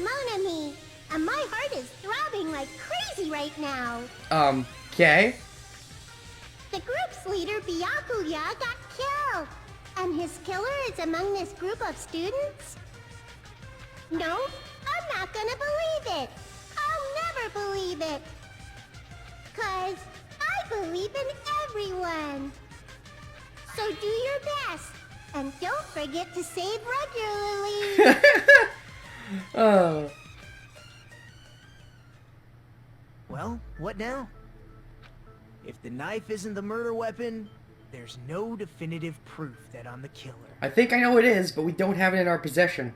mon ami, and my heart is throbbing like crazy right now. Okay. The group's leader, Byakuya, got killed, and his killer is among this group of students? No, I'm not gonna believe it. I'll never believe it. 'Cause I believe in everyone. So do your best, and don't forget to save regularly. Oh. Well, what now? If the knife isn't the murder weapon, there's no definitive proof that I'm the killer. I think I know it is, but we don't have it in our possession.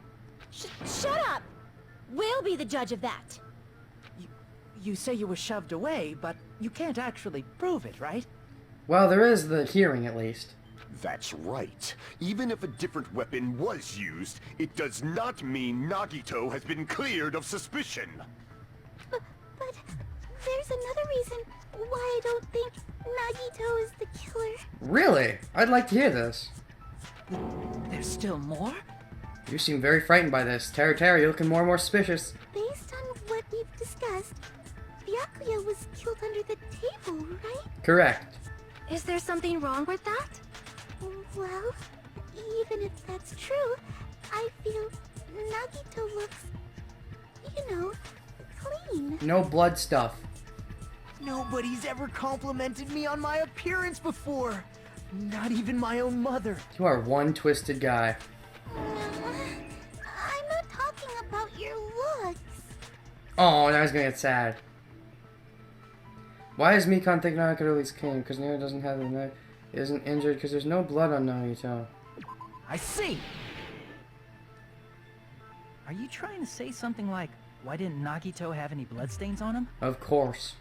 Shut up! We'll be the judge of that. You say you were shoved away, but you can't actually prove it, right? Well, there is the hearing, at least. That's right. Even if a different weapon was used, it does not mean Nagito has been cleared of suspicion. But there's another reason why I don't think Nagito is the killer. Really? I'd like to hear this. There's still more? You seem very frightened by this. Terry, you're looking more and more suspicious. Based on what we've discussed, Byakuya was killed under the table, right? Correct. Is there something wrong with that? Well, even if that's true, I feel Nagito looks, clean. No blood stuff. Nobody's ever complimented me on my appearance before. Not even my own mother. You are one twisted guy. I'm not talking about your looks. Oh, now he's gonna get sad. Why does Mikon think Nagito release came? Because Nagito doesn't have the knife. He isn't injured because there's no blood on Nagito. I see! Are you trying to say something like, why didn't Nagito have any bloodstains on him? Of course.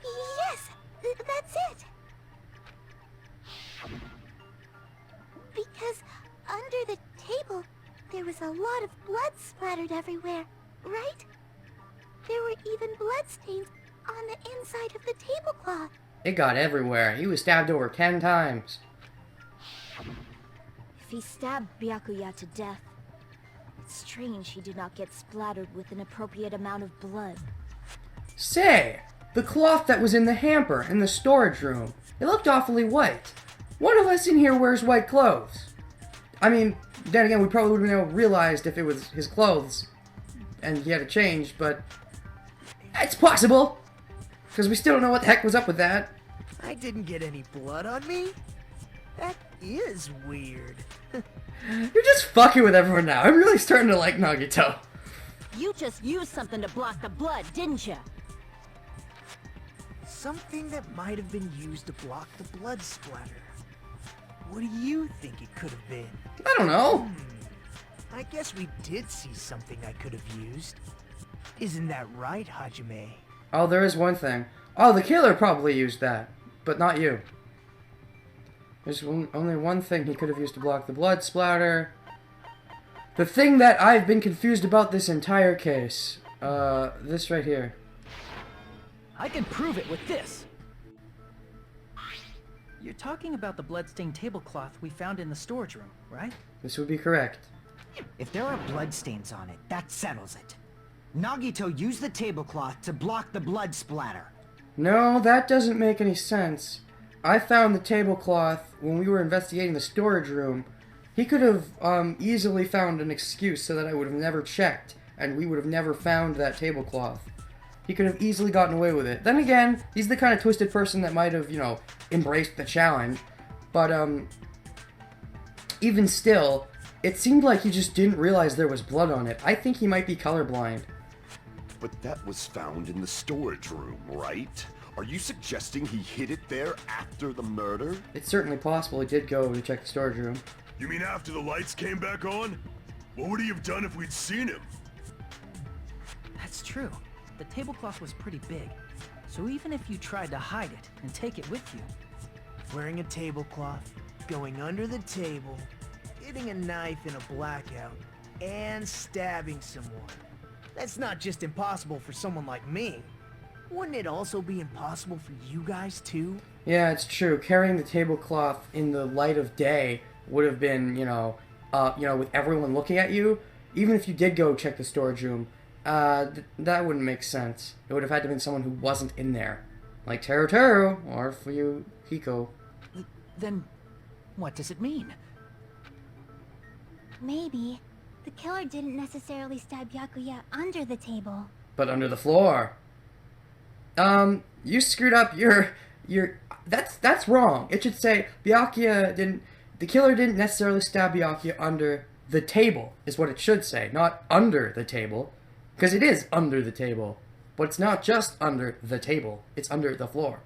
Yes, that's it. Because under the table, there was a lot of blood splattered everywhere, right? There were even bloodstains on the inside of the tablecloth. It got everywhere. He was stabbed over 10 times. If he stabbed Byakuya to death, it's strange he did not get splattered with an appropriate amount of blood. Say, the cloth that was in the hamper in the storage room, it looked awfully white. One of us in here wears white clothes. I mean, then again, we probably would have realized if it was his clothes and he had to change, but it's possible. Because we still don't know what the heck was up with that. I didn't get any blood on me? That is weird. You're just fucking with everyone now. I'm really starting to like Nagito. You just used something to block the blood, didn't you? Something that might have been used to block the blood splatter. What do you think it could have been? I don't know. I guess we did see something I could have used. Isn't that right, Hajime? Oh, there is one thing. Oh, the killer probably used that, but not you. There's only one thing he could have used to block the blood splatter. The thing that I've been confused about this entire case. This right here. I can prove it with this! You're talking about the bloodstained tablecloth we found in the storage room, right? This would be correct. If there are bloodstains on it, that settles it. Nagito used the tablecloth to block the blood splatter. No, that doesn't make any sense. I found the tablecloth when we were investigating the storage room. He could have easily found an excuse so that I would have never checked, and we would have never found that tablecloth. He could have easily gotten away with it. Then again, he's the kind of twisted person that might have, embraced the challenge. But, even still, it seemed like he just didn't realize there was blood on it. I think he might be colorblind. But that was found in the storage room, right? Are you suggesting he hid it there after the murder? It's certainly possible he did go to check the storage room. You mean after the lights came back on? What would he have done if we'd seen him? That's true. The tablecloth was pretty big, so even if you tried to hide it and take it with you... Wearing a tablecloth, going under the table, getting a knife in a blackout, and stabbing someone. That's not just impossible for someone like me. Wouldn't it also be impossible for you guys too? Yeah, it's true. Carrying the tablecloth in the light of day would have been, with everyone looking at you. Even if you did go check the storage room, That wouldn't make sense. It would have had to have been someone who wasn't in there. Like Teru, or for you, Hiko. Then, what does it mean? Maybe. The killer didn't necessarily stab Byakuya under the table. But under the floor. You screwed up that's wrong. It should say the killer didn't necessarily stab Byakuya under the table, is what it should say, not under the table. Because it is under the table. But it's not just under the table, it's under the floor.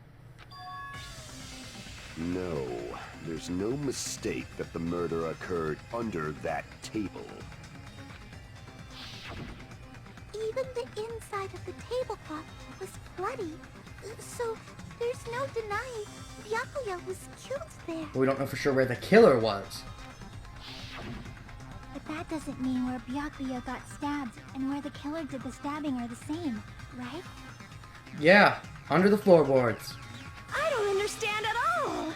No, there's no mistake that the murder occurred under that table. Even the inside of the tablecloth was bloody. So, there's no denying Byakuya was killed there. But we don't know for sure where the killer was. But that doesn't mean where Byakuya got stabbed and where the killer did the stabbing are the same, right? Yeah, under the floorboards. I don't understand at all!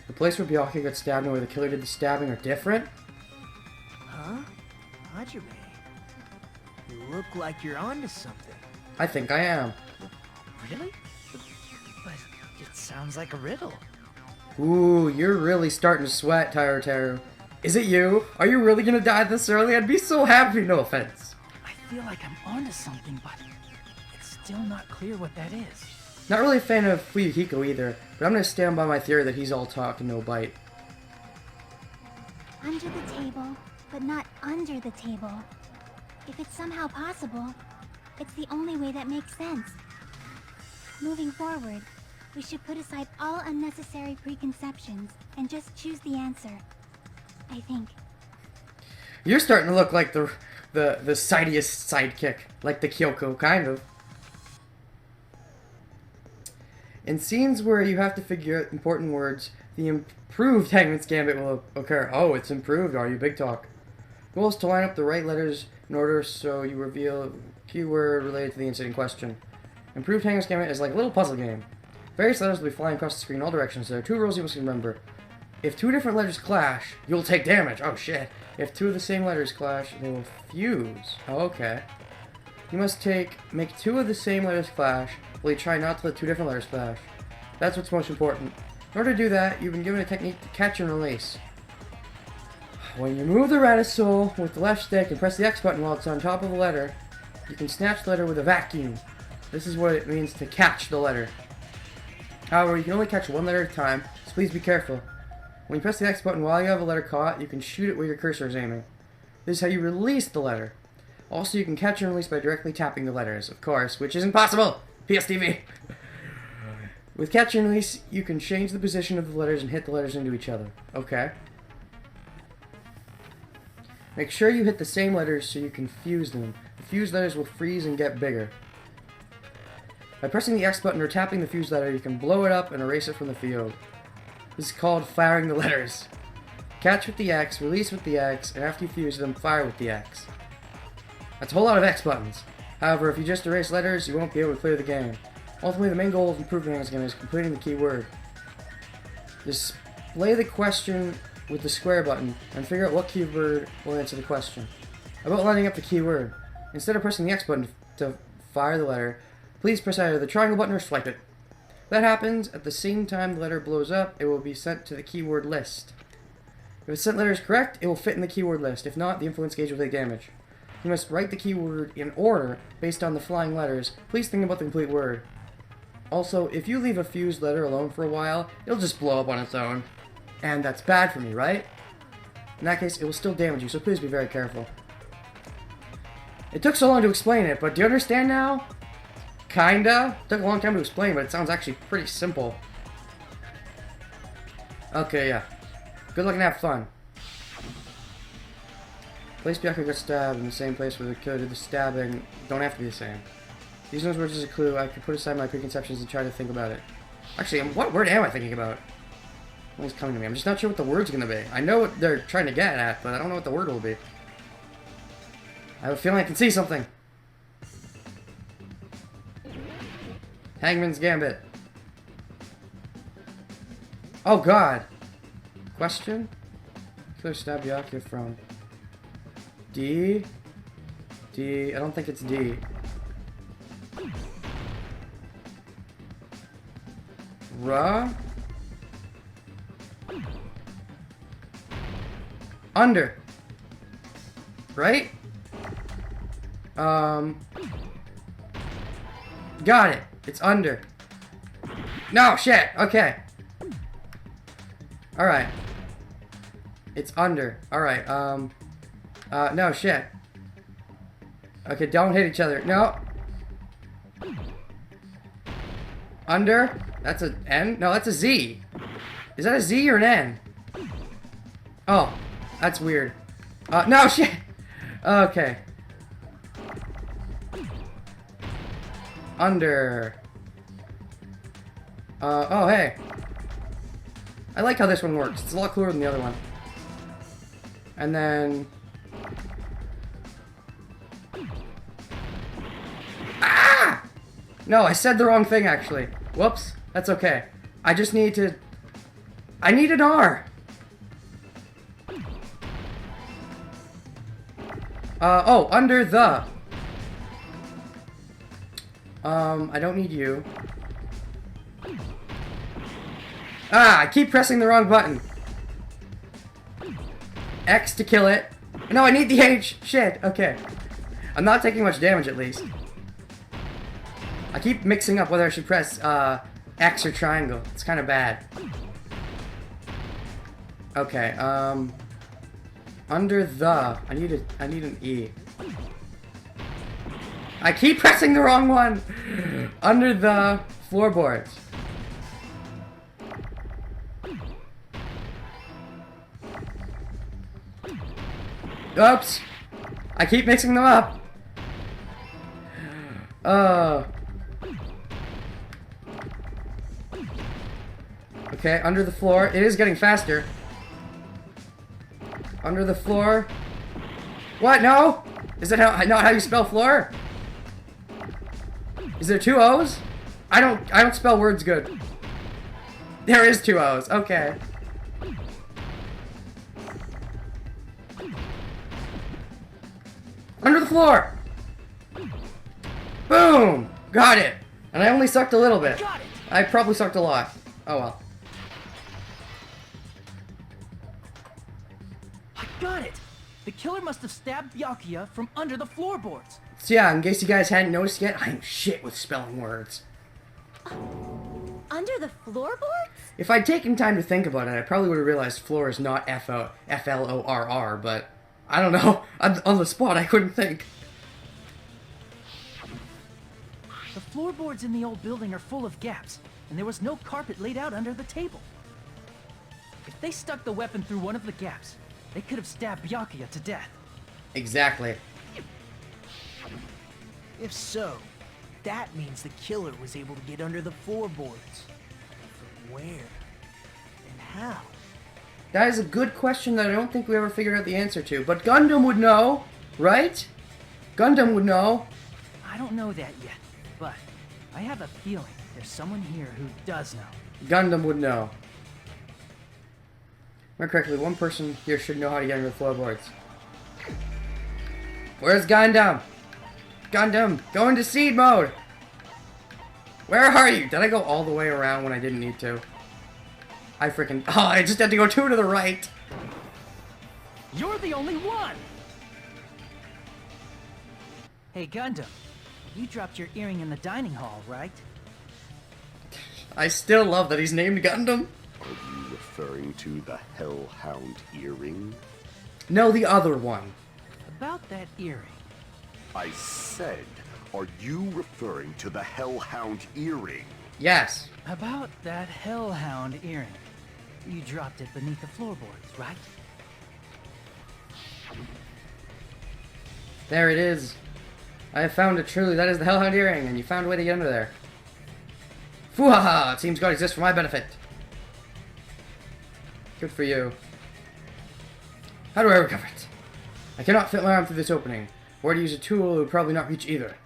The place where Byakuya got stabbed and where the killer did the stabbing are different? Huh? Hajime, you look like you're onto something. I think I am. Really? But it sounds like a riddle. Ooh, you're really starting to sweat, Teru. Is it you? Are you really gonna die this early? I'd be so happy, no offense. I feel like I'm onto something, but it's still not clear what that is. Not really a fan of Fuyuhiko either, but I'm gonna stand by my theory that he's all talk and no bite. Under the table, but not under the table. If it's somehow possible, it's the only way that makes sense. Moving forward, we should put aside all unnecessary preconceptions and just choose the answer. I think. You're starting to look like the sidiest sidekick, like the Kyoko, kind of. In scenes where you have to figure out important words, the improved Hangman's Gambit will occur. Oh, it's improved, are you? Big talk. The goal is to line up the right letters in order so you reveal a keyword related to the incident in question. Improved Hangman's Gambit is like a little puzzle game. Various letters will be flying across the screen in all directions. There are 2 rules you must remember. If 2 different letters clash, you'll take damage. Oh shit. If 2 of the same letters clash, they will fuse. Oh, okay. You must make 2 of the same letters clash, while you try not to let 2 different letters clash. That's what's most important. In order to do that, you've been given a technique to catch and release. When you move the reticule with the left stick and press the X button while it's on top of a letter, you can snatch the letter with a vacuum. This is what it means to catch the letter. However, you can only catch 1 letter at a time, so please be careful. When you press the X button while you have a letter caught, you can shoot it where your cursor is aiming. This is how you release the letter. Also, you can catch and release by directly tapping the letters, of course, which isn't possible! PSTV! With catch and release, you can change the position of the letters and hit the letters into each other. Okay. Make sure you hit the same letters so you can fuse them. The fused letters will freeze and get bigger. By pressing the X button or tapping the fused letter, you can blow it up and erase it from the field. This is called firing the letters. Catch with the X, release with the X, and after you fuse them, fire with the X. That's a whole lot of X buttons. However, if you just erase letters, you won't be able to clear the game. Ultimately, the main goal of improving Hangman's Gambit is completing the key word. Display the question with the square button and figure out what keyword will answer the question. About lining up the keyword. Instead of pressing the X button to fire the letter, please press either the triangle button or swipe it. If that happens, at the same time the letter blows up, it will be sent to the keyword list. If the sent letter is correct, it will fit in the keyword list. If not, the influence gauge will take damage. You must write the keyword in order based on the flying letters. Please think about the complete word. Also, if you leave a fused letter alone for a while, it'll just blow up on its own. And that's bad for me, right? In that case, it will still damage you, so please be very careful. It took so long to explain it, but do you understand now? Kinda. Took a long time to explain, but it sounds actually pretty simple. Okay, yeah. Good luck and have fun. Place Byakuya got stabbed in the same place where the killer did the stabbing don't have to be the same. Using those words as a clue, I could put aside my preconceptions and try to think about it. Actually, what word am I thinking about? What's coming to me? I'm just not sure what the word's gonna be. I know what they're trying to get at, but I don't know what the word will be. I have a feeling I can see something. Hangman's Gambit. Oh god. Question? Killer stabbed Byakuya from D D. I don't think it's D. Ra? Under. Right? Got it. It's under. No, shit. Okay. Alright. It's under. Alright, no, shit. Okay, don't hit each other. No. Under? That's a N? No, that's a Z. Is that a Z or an N? Oh, that's weird. No, shit! Okay. Under. Oh, hey. I like how this one works. It's a lot cooler than the other one. And then... Ah! No, I said the wrong thing, actually. Whoops. That's okay. I just need to... I need an R! Oh, under the... I don't need you. Ah, I keep pressing the wrong button. X to kill it. No, I need the H. Shit, okay. I'm not taking much damage, at least. I keep mixing up whether I should press, X or triangle. It's kind of bad. Okay, under the... I need an E. I keep pressing the wrong one! Under the floorboards. Oops! I keep mixing them up! Okay, under the floor. It is getting faster. Under the floor. What? No? Is that not how you spell floor? Is there 2 O's? I don't spell words good. There is 2 O's. Okay. Under the floor. Boom! Got it. And I only sucked a little bit. Got it. I probably sucked a lot. Oh well. I got it! The killer must have stabbed Byakuya from under the floorboards. So yeah, in case you guys hadn't noticed yet, I'm shit with spelling words. Under the floorboards? If I'd taken time to think about it, I probably would have realized floor is not F-L-O-R-R, but I don't know. On the spot, I couldn't think. The floorboards in the old building are full of gaps, and there was no carpet laid out under the table. If they stuck the weapon through one of the gaps, they could have stabbed Byakuya to death. Exactly. If so, that means the killer was able to get under the floorboards. From where? And how? That is a good question that I don't think we ever figured out the answer to, but Gundam would know, right? Gundam would know. I don't know that yet, but I have a feeling there's someone here who does know. Gundam would know. More correctly, one person here should know how to get under the floorboards. Where's Gundam? Gundam, go into seed mode! Where are you? Did I go all the way around when I didn't need to? I just had to go 2 to the right. You're the only one! Hey, Gundam. You dropped your earring in the dining hall, right? I still love that he's named Gundam. Are you referring to the Hellhound earring? No, the other one. About that earring. I said, are you referring to the Hellhound earring? Yes. About that Hellhound earring. You dropped it beneath the floorboards, right? There it is. I have found it truly. That is the Hellhound earring, and you found a way to get under there. Foo-ha-ha! It seems God exists for my benefit. Good for you. How do I recover it? I cannot fit my arm through this opening. Or to use a tool, it would probably not reach either.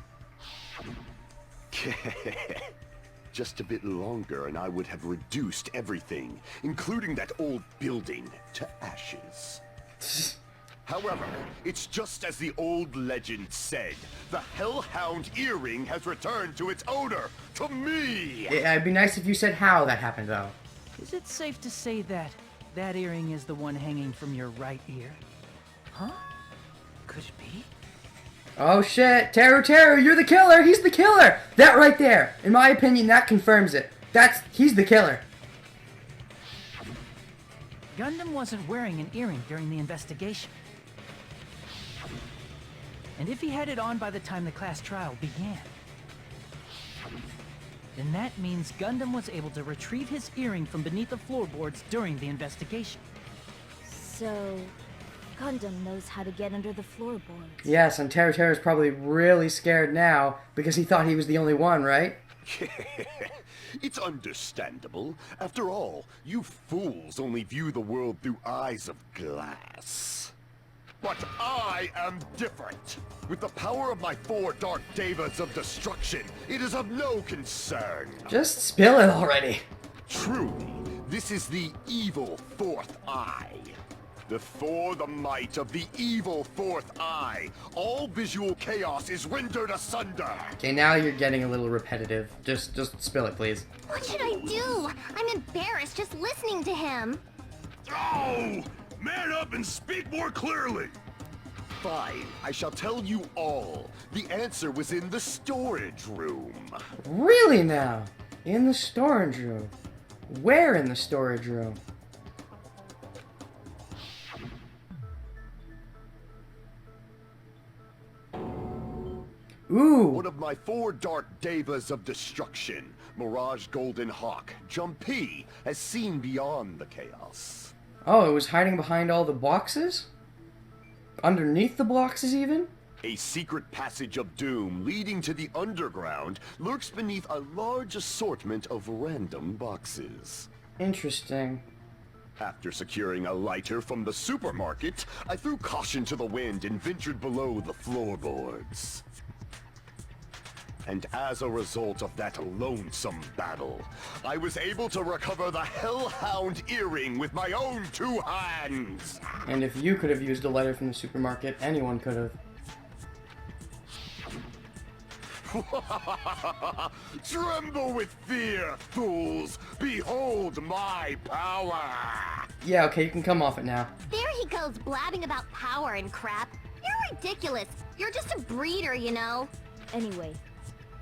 Just a bit longer and I would have reduced everything, including that old building, to ashes. However, it's just as the old legend said. The Hellhound earring has returned to its owner, to me! It'd be nice if you said how that happened, though. Is it safe to say that that earring is the one hanging from your right ear? Huh? Could it be? Oh shit, Teru, you're the killer! He's the killer! That right there, in my opinion, that confirms it. He's the killer. Gundam wasn't wearing an earring during the investigation. And if he had it on by the time the class trial began, then that means Gundam was able to retrieve his earring from beneath the floorboards during the investigation. So, Gundam knows how to get under the floorboards. Yes, and Teru's probably really scared now because he thought he was the only one, right? It's understandable. After all, you fools only view the world through eyes of glass. But I am different. With the power of my 4 dark devas of destruction, it is of no concern. Just spill it already. Truly, this is the evil 4th eye. Before the might of the evil 4th eye, all visual chaos is rendered asunder. Okay, now you're getting a little repetitive. Just spill it, please. What should I do? I'm embarrassed just listening to him. Oh! Man up and speak more clearly! Fine, I shall tell you all. The answer was in the storage room. Really now? In the storage room? Where in the storage room? Ooh! One of my 4 dark devas of destruction, Mirage Golden Hawk, Jumpy, has seen beyond the chaos. Oh, it was hiding behind all the boxes? Underneath the boxes, even? A secret passage of doom leading to the underground lurks beneath a large assortment of random boxes. Interesting. After securing a lighter from the supermarket, I threw caution to the wind and ventured below the floorboards. And as a result of that lonesome battle, I was able to recover the Hellhound earring with my own 2 hands! And if you could have used a letter from the supermarket, anyone could have. Tremble with fear, fools! Behold my power! Yeah, okay, you can come off it now. There he goes blabbing about power and crap. You're ridiculous. You're just a breeder, you know. Anyway,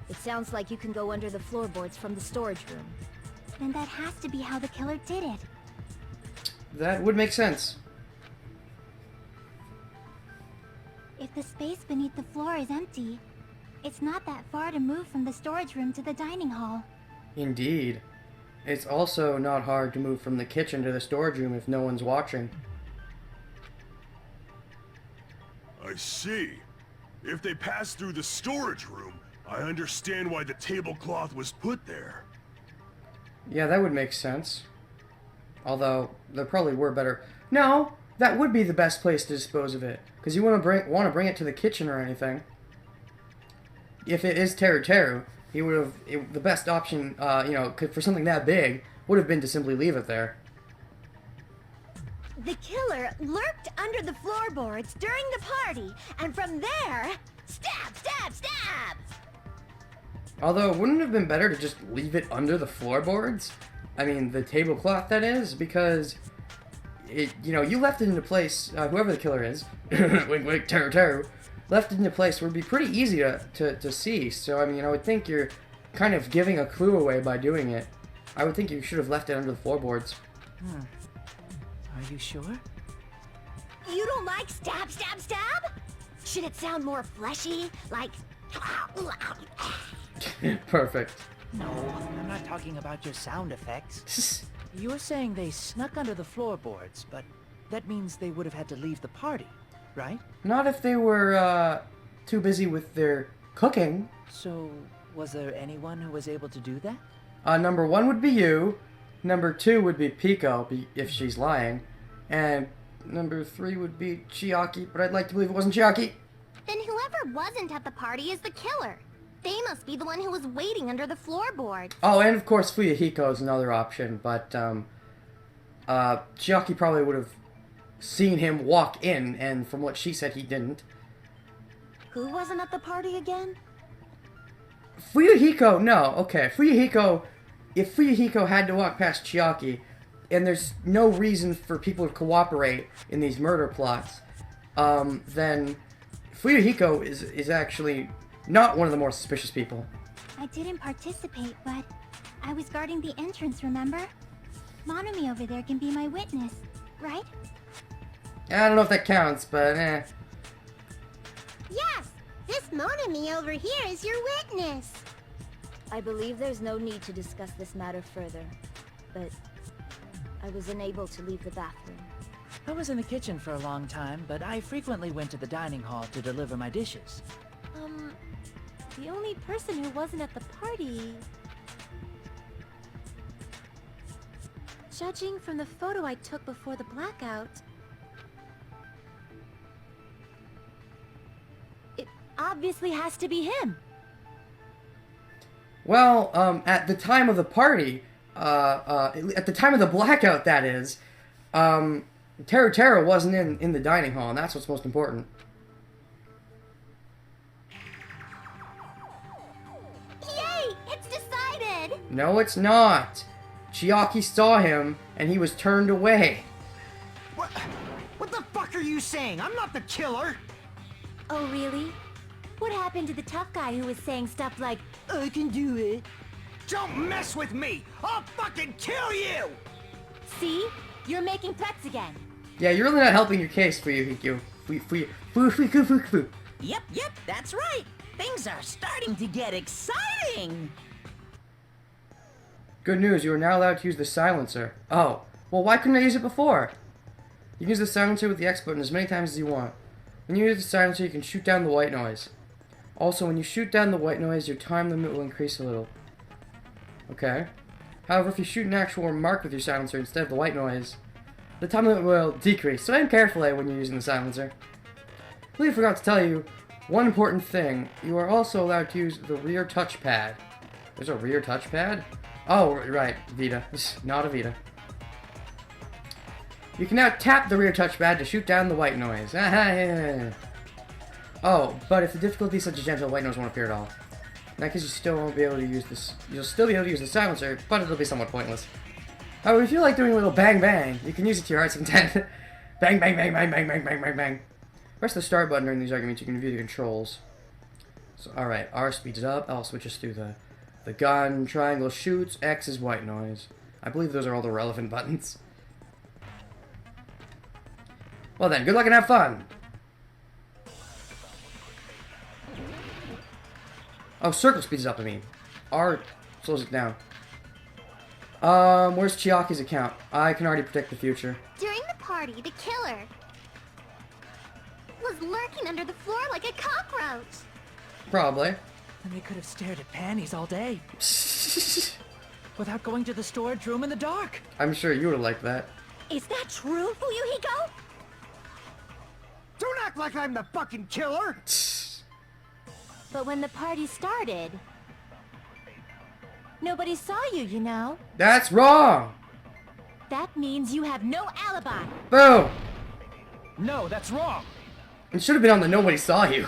it sounds like you can go under the floorboards from the storage room. Then that has to be how the killer did it. That would make sense. If the space beneath the floor is empty, it's not that far to move from the storage room to the dining hall. Indeed. It's also not hard to move from the kitchen to the storage room if no one's watching. I see. If they passed through the storage room, I understand why the tablecloth was put there. Yeah, that would make sense. Although, there probably were better... No! That would be the best place to dispose of it. Because you want to bring it to the kitchen or anything. If it is Teru, he would have... The best option, for something that big, would have been to simply leave it there. The killer lurked under the floorboards during the party, and from there, stab, stab, stab! Although, wouldn't it have been better to just leave it under the floorboards? I mean, the tablecloth, that is, because... you left it into place, whoever the killer is, wink wink, Teru, left it into place would be pretty easy to see, so I mean, I would think you're kind of giving a clue away by doing it. I would think you should have left it under the floorboards. Are you sure? You don't like stab, stab, stab? Should it sound more fleshy, like... Perfect. No, I'm not talking about your sound effects. You were saying they snuck under the floorboards, but that means they would have had to leave the party, right? Not if they were, too busy with their cooking. So, was there anyone who was able to do that? Number 1 would be you. Number 2 would be Pico, if she's lying. And number 3 would be Chiaki, but I'd like to believe it wasn't Chiaki. Then whoever wasn't at the party is the killer. They must be the one who was waiting under the floorboard. Oh, and of course Fuyuhiko is another option, but Chiaki probably would have seen him walk in, and from what she said, he didn't. Who wasn't at the party again? Fuyuhiko, no, okay. Fuyuhiko, if Fuyuhiko had to walk past Chiaki, and there's no reason for people to cooperate in these murder plots, then Fuyuhiko is actually not one of the more suspicious people. I didn't participate, but I was guarding the entrance, remember? Monami over there can be my witness, right? I don't know if that counts, but eh. Yes! This Monami over here is your witness! I believe there's no need to discuss this matter further, but I was unable to leave the bathroom. I was in the kitchen for a long time, but I frequently went to the dining hall to deliver my dishes. The only person who wasn't at the party... Judging from the photo I took before the blackout... It obviously has to be him. Well, at the time of the party, at the time of the blackout, that is, Terra wasn't in the dining hall, and that's what's most important. Yay! It's decided! No, it's not. Chiaki saw him, and he was turned away. What the fuck are you saying? I'm not the killer! Oh, really? What happened to the tough guy who was saying stuff like, I can do it? Don't mess with me! I'll fucking kill you! See? You're making threats again. Yeah, you're really not helping your case, Fuyuhiko. Yep, that's right. Things are starting to get exciting. Good news, you are now allowed to use the silencer. Oh, well, why couldn't I use it before? You can use the silencer with the X button as many times as you want. When you use the silencer, you can shoot down the white noise. Also, when you shoot down the white noise, your time limit will increase a little. Okay. However, if you shoot an actual remark with your silencer instead of the white noise, the time limit will decrease, so aim carefully when you're using the silencer. I really forgot to tell you one important thing. You are also allowed to use the rear touchpad. There's a rear touchpad? Oh, right, Vita. Not a Vita. You can now tap the rear touchpad to shoot down the white noise. Oh, but if the difficulty is such a gentle, white noise won't appear at all. In that case, you still won't be able to use this. You'll still be able to use the silencer, but it'll be somewhat pointless. However, if you like doing a little bang bang, you can use it to your heart's content. Bang bang bang bang bang bang bang bang bang. Press the start button during these arguments. You can view the controls. So, all right, R speeds it up. L switches through the gun. Triangle shoots. X is white noise. I believe those are all the relevant buttons. Well then, good luck and have fun! Oh, circle speeds it up, I mean. R slows it down. Where's Chiaki's account? I can already predict the future. During the party, the killer was lurking under the floor like a cockroach. Probably. And they could have stared at panties all day. Without going to the storage room in the dark. I'm sure you would have liked that. Is that true, Fuyuhiko? Don't act like I'm the fucking killer! But when the party started, nobody saw you, you know. That's wrong! That means you have no alibi. Boom! No, that's wrong. It should have been on the nobody saw you.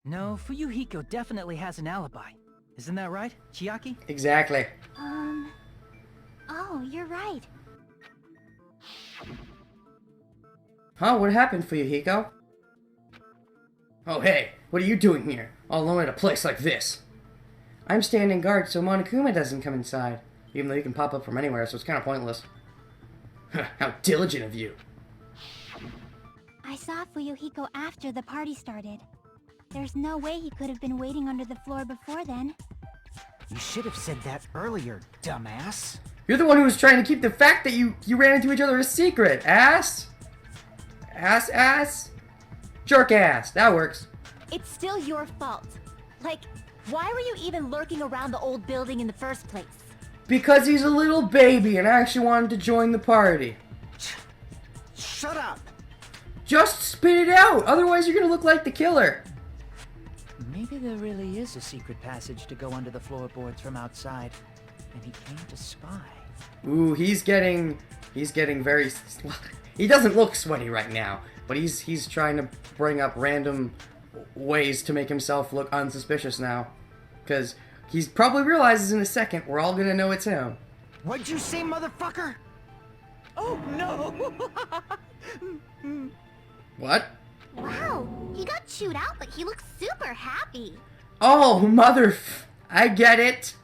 No, Fuyuhiko definitely has an alibi. Isn't that right, Chiaki? Exactly. Oh, you're right. Huh? What happened, Fuyuhiko? Oh, hey, what are you doing here? All alone at a place like this? I'm standing guard so Monokuma doesn't come inside. Even though you can pop up from anywhere, so it's kind of pointless. How diligent of you. I saw Fuyuhiko after the party started. There's no way he could have been waiting under the floor before then. You should have said that earlier, dumbass. You're the one who was trying to keep the fact that you ran into each other a secret, ass! Ass? Jerk ass, that works. It's still your fault. Like, why were you even lurking around the old building in the first place? Because he's a little baby and actually wanted to join the party. Shut up! Just spit it out, otherwise you're gonna look like the killer. Maybe there really is a secret passage to go under the floorboards from outside, and he came to spy. Ooh, he's getting very... He doesn't look sweaty right now, but he's trying to bring up random ways to make himself look unsuspicious now. Because he probably realizes in a second we're all gonna know it's him. What'd you say, motherfucker? Oh no! What? Wow, he got chewed out, but he looks super happy. Oh, I get it.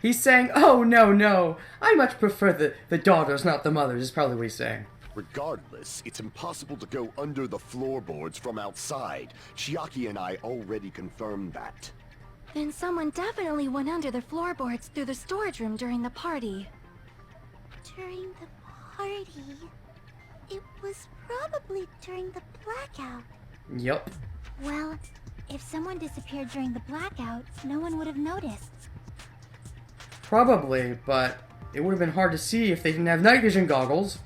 He's saying, oh, no, I much prefer the daughters, not the mothers, is probably what he's saying. Regardless, it's impossible to go under the floorboards from outside. Chiaki and I already confirmed that. Then someone definitely went under the floorboards through the storage room during the party. During the party? It was probably during the blackout. Yup. Well, if someone disappeared during the blackout, no one would have noticed. Probably, but it would have been hard to see if they didn't have night vision goggles.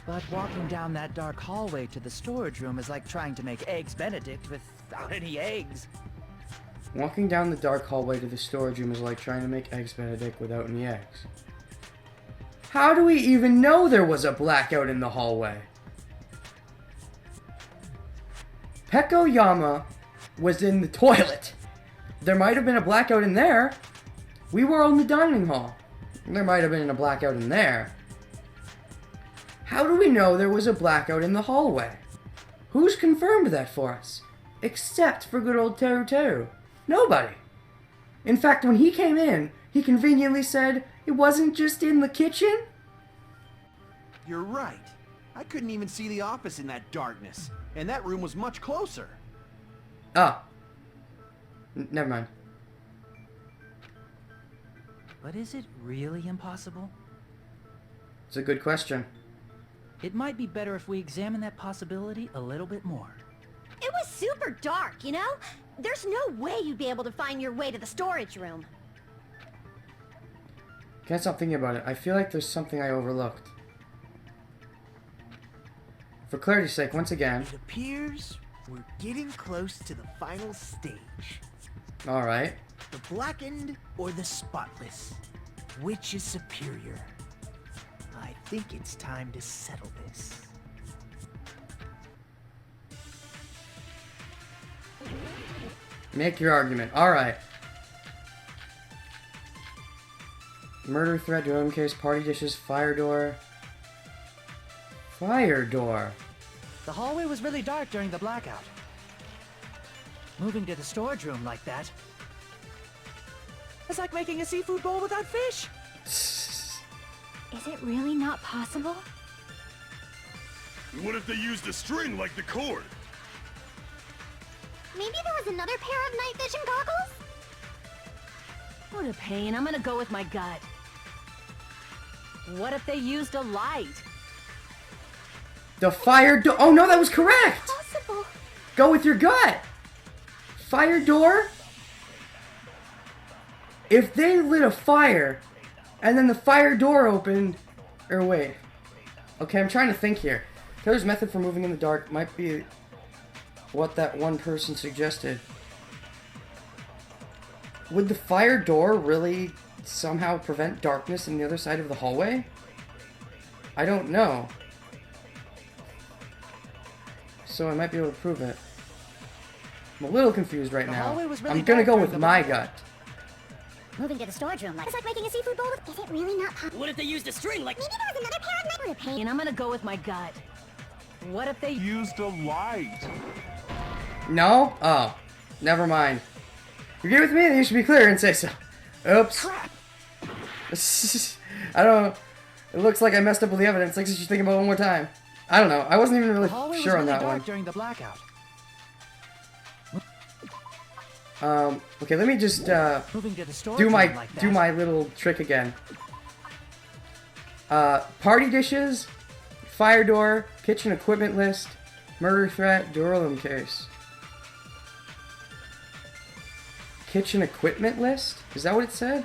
But walking down that dark hallway to the storage room is like trying to make Eggs Benedict without any eggs. Walking down the dark hallway to the storage room is like trying to make Eggs Benedict without any eggs. How do we even know there was a blackout in the hallway? Peko Yama was in the toilet. There might have been a blackout in there. We were in the dining hall. There might have been a blackout in there. How do we know there was a blackout in the hallway? Who's confirmed that for us? Except for good old Teru Teru. Nobody. In fact, when he came in, he conveniently said it wasn't just in the kitchen. You're right. I couldn't even see the office in that darkness, and that room was much closer. Ah. Never mind. But is it really impossible? It's a good question. It might be better if we examine that possibility a little bit more. It was super dark, you know? There's no way you'd be able to find your way to the storage room. Can't stop thinking about it. I feel like there's something I overlooked. For clarity's sake, once again. It appears we're getting close to the final stage. Alright. The blackened or the spotless? Which is superior? I think it's time to settle this. Make your argument. Alright. Murder threat, dome case, party dishes, fire door. Fire door. The hallway was really dark during the blackout. Moving to the storage room like that, it's like making a seafood bowl without fish. Is it really not possible? What if they used a string like the cord? Maybe there was another pair of night vision goggles? What a pain. I'm gonna go with my gut. What if they used a light? The fire door. Oh no, that was correct! Possible. Go with your gut! Fire door? If they lit a fire, and then the fire door opened... Or wait. Okay, I'm trying to think here. Taylor's method for moving in the dark might be what that one person suggested. Would the fire door really somehow prevent darkness in the other side of the hallway? I don't know. So I might be able to prove it. I'm a little confused right now. hallway was really I'm gonna dark go during with the my blackout. gut. Moving to the storage room like... It's like making a seafood bowl with... Is it really not possible? What if they used a string like... Maybe there was another pair of night... What a pain. And I'm gonna go with my gut. What if they Used a light. No? Oh. Never mind. If you're good with me, then you should be clear and say so. Oops. I don't know. It looks like I messed up with the evidence. Like, you should think about it one more time. I don't know. I wasn't even really The hallway sure was on really that dark one. during the blackout. Okay, let me just, Moving to the storage do room my like that. do my little trick again. Party dishes, fire door, kitchen equipment list, murder threat, Durham case. Kitchen equipment list? Is that what it said?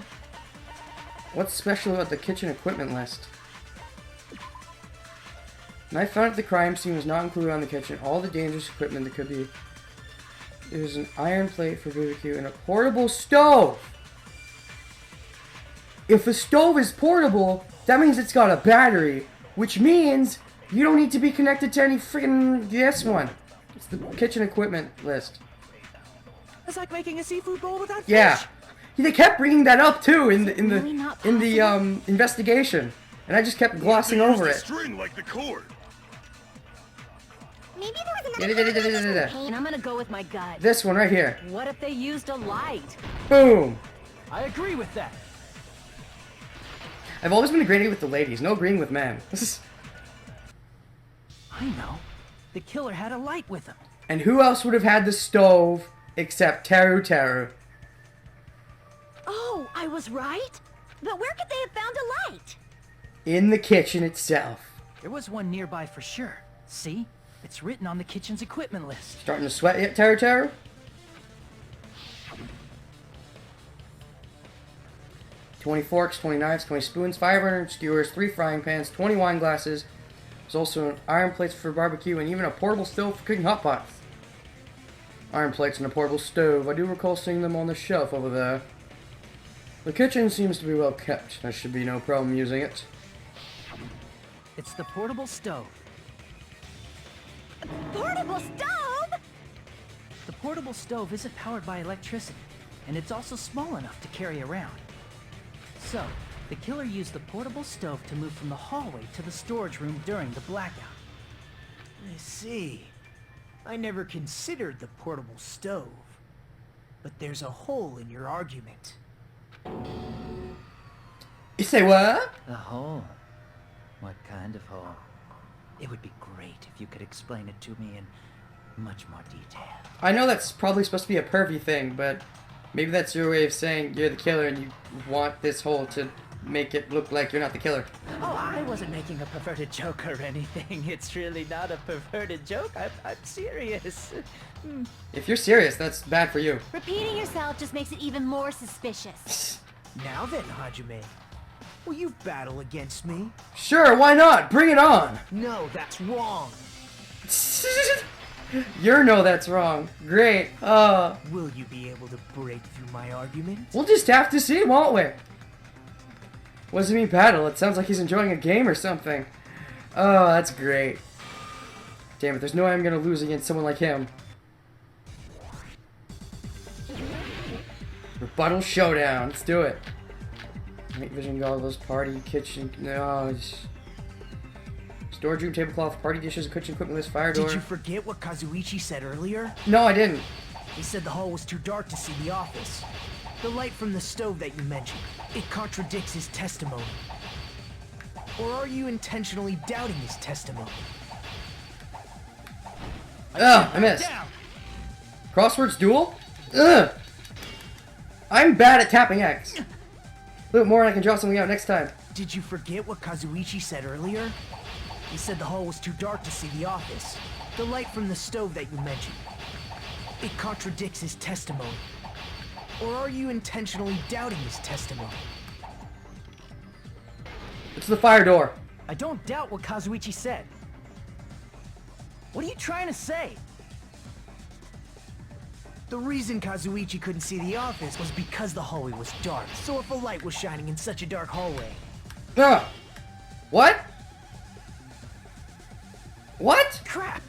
What's special about the kitchen equipment list? Knife found at the crime scene was not included on the kitchen. All the dangerous equipment that could be... There's an iron plate for BBQ and a portable stove! if a stove is portable, that means it's got a battery, which means you don't need to be connected to any freaking this one. It's the kitchen equipment list. It's like making a seafood bowl without fish. Yeah, they kept bringing that up too in really not the investigation, and I just kept glossing over Use it. the string like the cord. Maybe there was another And I'm gonna go with my gut. This one right here. What if they used a light? Boom. I agree with that. I've always been agreeing with the ladies, no agreeing with men. I know. The killer had a light with him. And who else would have had the stove except Teru Teru? Oh, I was right? But where could they have found a light? In the kitchen itself. There was one nearby for sure. See? It's written on the kitchen's equipment list. Starting to sweat yet, Teru Teru? $20 forks, 20 knives, 20 spoons, 500 skewers, 3 frying pans, 20 wine glasses. There's also iron plates for barbecue and even a portable stove for cooking hot pots. Iron plates and a portable stove. I do recall seeing them on the shelf over there. The kitchen seems to be well kept. There should be no problem using it. It's the portable stove. Portable stove? The portable stove isn't powered by electricity, and it's also small enough to carry around. So, the killer used the portable stove to move from the hallway to the storage room during the blackout. I see. I never considered the portable stove. But there's a hole in your argument. You say what? A hole? What kind of hole? It would be great if you could explain it to me in much more detail. I know that's probably supposed to be a pervy thing, but maybe that's your way of saying you're the killer and you want this hole to make it look like you're not the killer. Oh, I wasn't making a perverted joke or anything. It's really not a perverted joke. I'm serious. If you're serious, that's bad for you. Repeating yourself just makes it even more suspicious. Now then, Hajime. Will you battle against me? Sure, why not? Bring it on! No, that's wrong. No, that's wrong. Great. Will you be able to break through my argument? We'll just have to see, won't we? What does it mean battle? It sounds like he's enjoying a game or something. Oh, that's great. Damn it, there's no way I'm gonna lose against someone like him. Rebuttal showdown. Let's do it. Night vision goggles, party, kitchen. No, storage room, tablecloth, party dishes, kitchen equipment list, fire door. Did you forget what Kazuichi said earlier? No, I didn't. He said the hall was too dark to see the office. The light from the stove that you mentioned, it contradicts his testimony. Or are you intentionally doubting his testimony? Ugh, I missed. Crosswords duel? Ugh! I'm bad at tapping X. A little more and I can draw something out next time. Did you forget what Kazuichi said earlier? He said the hall was too dark to see the office. The light from the stove that you mentioned, it contradicts his testimony. Or are you intentionally doubting his testimony? It's the fire door. I don't doubt what Kazuichi said. What are you trying to say? The reason Kazuichi couldn't see the office was because the hallway was dark. So if a light was shining in such a dark hallway... Ugh. What? What? Crap!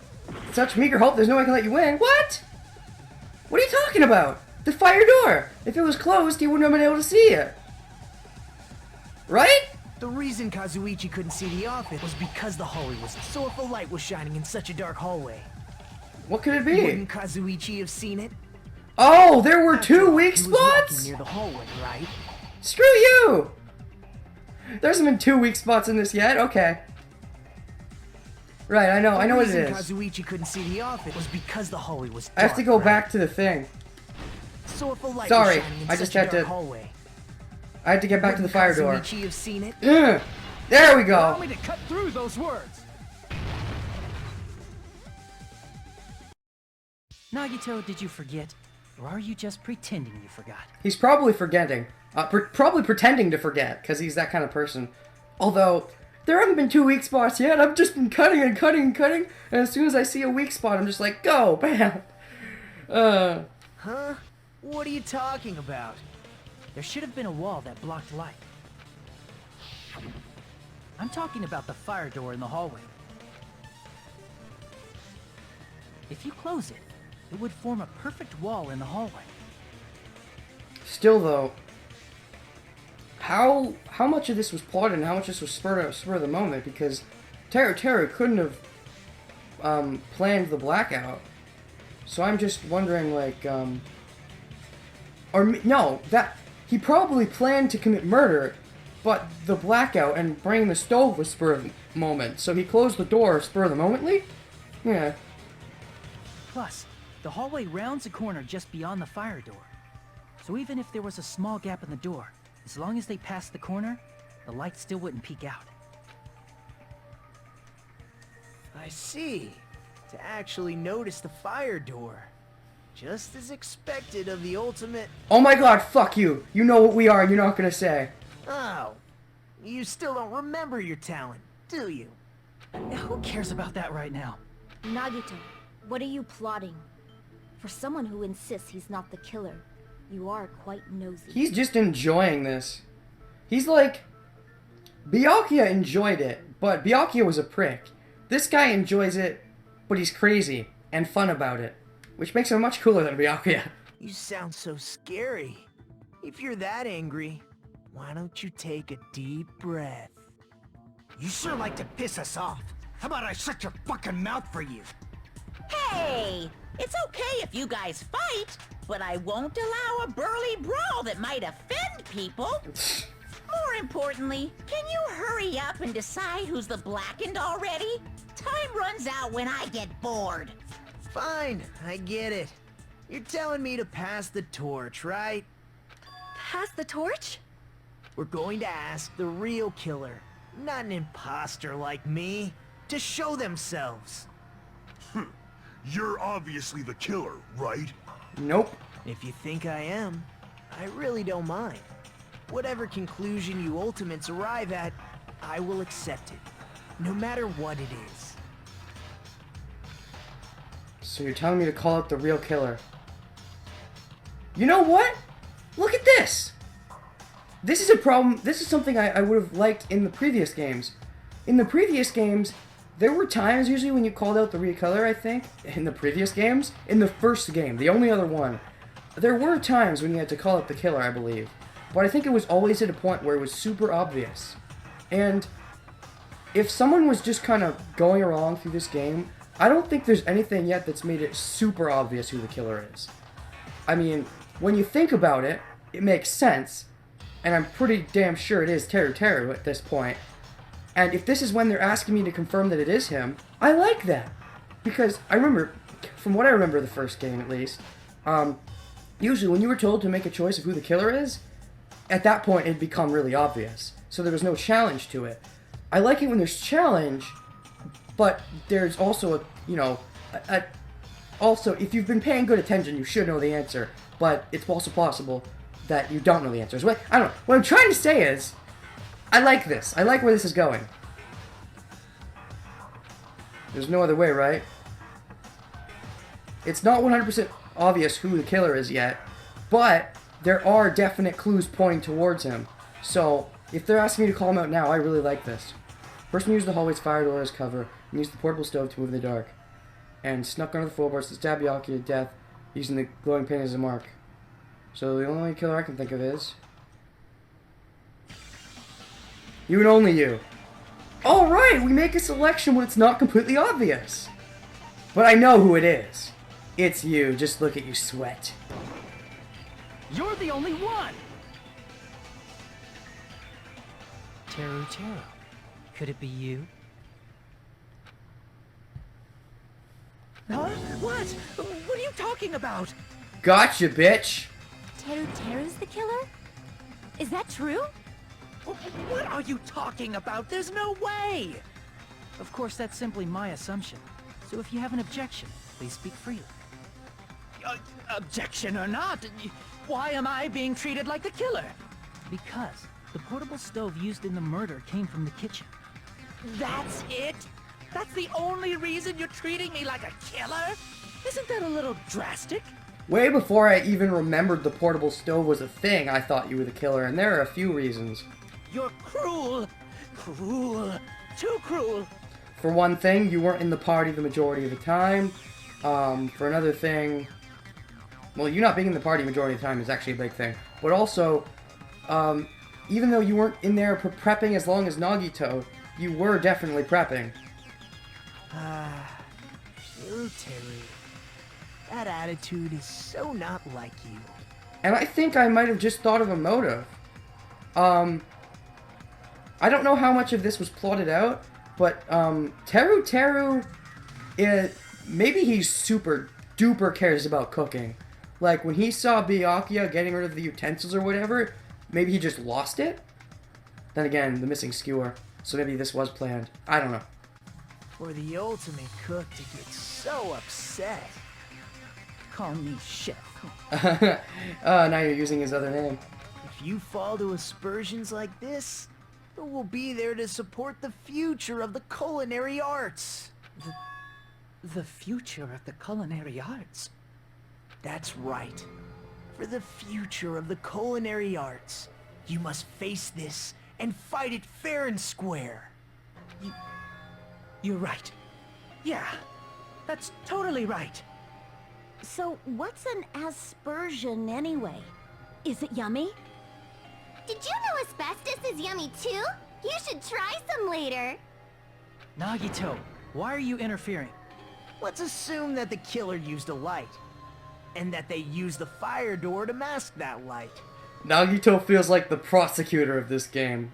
Such meager hope, there's no way I can let you win. What? What are you talking about? The fire door. If it was closed, he wouldn't have been able to see it. Right? The reason Kazuichi couldn't see the office was because the hallway was... So if a light was shining in such a dark hallway... What could it be? Wouldn't Kazuichi have seen it? Oh, there were After two all, weak he was walking spots? near the hallway, right? Screw you! There hasn't been 2 weak spots in this yet. Okay. Right, I know what it The is. reason Kazuichi couldn't see the office was because the hallway was dark, I have to go right? back to the thing. So if a light Sorry, was shining in I just such a had dark to- hallway, I had to get back to the fire door. Kazuichi have seen it? Ugh. There we Allow go. me to cut through those words. Nagito, did you forget? Or are you just pretending you forgot? He's probably forgetting. Probably pretending to forget, because he's that kind of person. Although, there haven't been 2 weak spots yet. I've just been cutting and cutting and cutting. And as soon as I see a weak spot, I'm just like, go, bam. Huh? What are you talking about? There should have been a wall that blocked light. I'm talking about the fire door in the hallway. If you close it, it would form a perfect wall in the hallway. Still, though, how much of this was plotted and how much this was spur of the moment? Because Teru couldn't have planned the blackout. So I'm just wondering, like, no, that he probably planned to commit murder, but the blackout and bringing the stove was spur of the moment. So he closed the door spur of the momently? Yeah. Plus, the hallway rounds a corner just beyond the fire door. So even if there was a small gap in the door, as long as they passed the corner, the light still wouldn't peek out. I see. To actually notice the fire door. Just as expected of the ultimate... Oh my god, fuck you! You know what we are and you're not gonna say. Oh. You still don't remember your talent, do you? Who cares about that right now? Nagito, what are you plotting? For someone who insists he's not the killer, you are quite nosy. He's just enjoying this. He's like... Byakuya enjoyed it, but Byakuya was a prick. This guy enjoys it, but he's crazy and fun about it. Which makes him much cooler than Byakuya. You sound so scary. If you're that angry, why don't you take a deep breath? You sure like to piss us off. How about I shut your fucking mouth for you? Hey! It's okay if you guys fight, but I won't allow a burly brawl that might offend people. More importantly, can you hurry up and decide who's the blackened already? Time runs out when I get bored. Fine, I get it. You're telling me to pass the torch, right? Pass the torch? We're going to ask the real killer, not an imposter like me, to show themselves. You're obviously the killer, right? Nope. If you think I am, I really don't mind. Whatever conclusion you ultimates arrive at, I will accept it, no matter what it is. So you're telling me to call out the real killer. You know what? Look at this! This is a problem. This is something I would have liked in the previous games. In the previous games, there were times usually when you called out the real killer, I think, in the previous games. In the first game, the only other one. There were times when you had to call out the killer, I believe. But I think it was always at a point where it was super obvious. And if someone was just kind of going along through this game, I don't think there's anything yet that's made it super obvious who the killer is. I mean, when you think about it, it makes sense. And I'm pretty damn sure it is Teru at this point. And if this is when they're asking me to confirm that it is him, I like that. Because I remember, from what I remember of the first game at least, usually when you were told to make a choice of who the killer is, at that point it'd become really obvious. So there was no challenge to it. I like it when there's challenge, but there's also a, you know, also, if you've been paying good attention, you should know the answer. But it's also possible that you don't know the answers. I don't know. What I'm trying to say is, I like this. I like where this is going. There's no other way, right? It's not 100% obvious who the killer is yet, but there are definite clues pointing towards him. So, if they're asking me to call him out now, I really like this. Person used the hallway's fire door as cover, and used the portable stove to move in the dark. And snuck under the floorboards to stab Byakuya to death, using the glowing paint as a mark. So the only killer I can think of is... you and only you. Alright, we make a selection when it's not completely obvious. But I know who it is. It's you. Just look at you sweat. You're the only one! Teru. Could it be you? Huh? What? What are you talking about? Gotcha, bitch. Teru's the killer? Is that true? What are you talking about? There's no way! Of course, that's simply my assumption. So if you have an objection, please speak freely. Objection or not, why am I being treated like the killer? Because the portable stove used in the murder came from the kitchen. That's it? That's the only reason you're treating me like a killer? Isn't that a little drastic? Way before I even remembered the portable stove was a thing, I thought you were the killer, and there are a few reasons. You're cruel! Cruel. Too cruel. For one thing, you weren't in the party the majority of the time. For another thing, well, you not being in the party majority of the time is actually a big thing. But also, even though you weren't in there prepping as long as Nagito, you were definitely prepping. Teru. That attitude is so not like you. And I think I might have just thought of a motive. I don't know how much of this was plotted out, but Teru, maybe he super duper cares about cooking. Like, when he saw Byakuya getting rid of the utensils or whatever, maybe he just lost it? Then again, the missing skewer. So maybe this was planned. I don't know. For the ultimate cook to get so upset. Call me chef. Now you're using his other name. If you fall to aspersions like this, who will be there to support the future of the culinary arts? The future of the culinary arts? That's right. For the future of the culinary arts, you must face this and fight it fair and square. You're right. Yeah, that's totally right. So, what's an aspersion anyway? Is it yummy? Did you know asbestos is yummy too? You should try some later. Nagito, why are you interfering? Let's assume that the killer used a light, and that they used the fire door to mask that light. Nagito feels like the prosecutor of this game.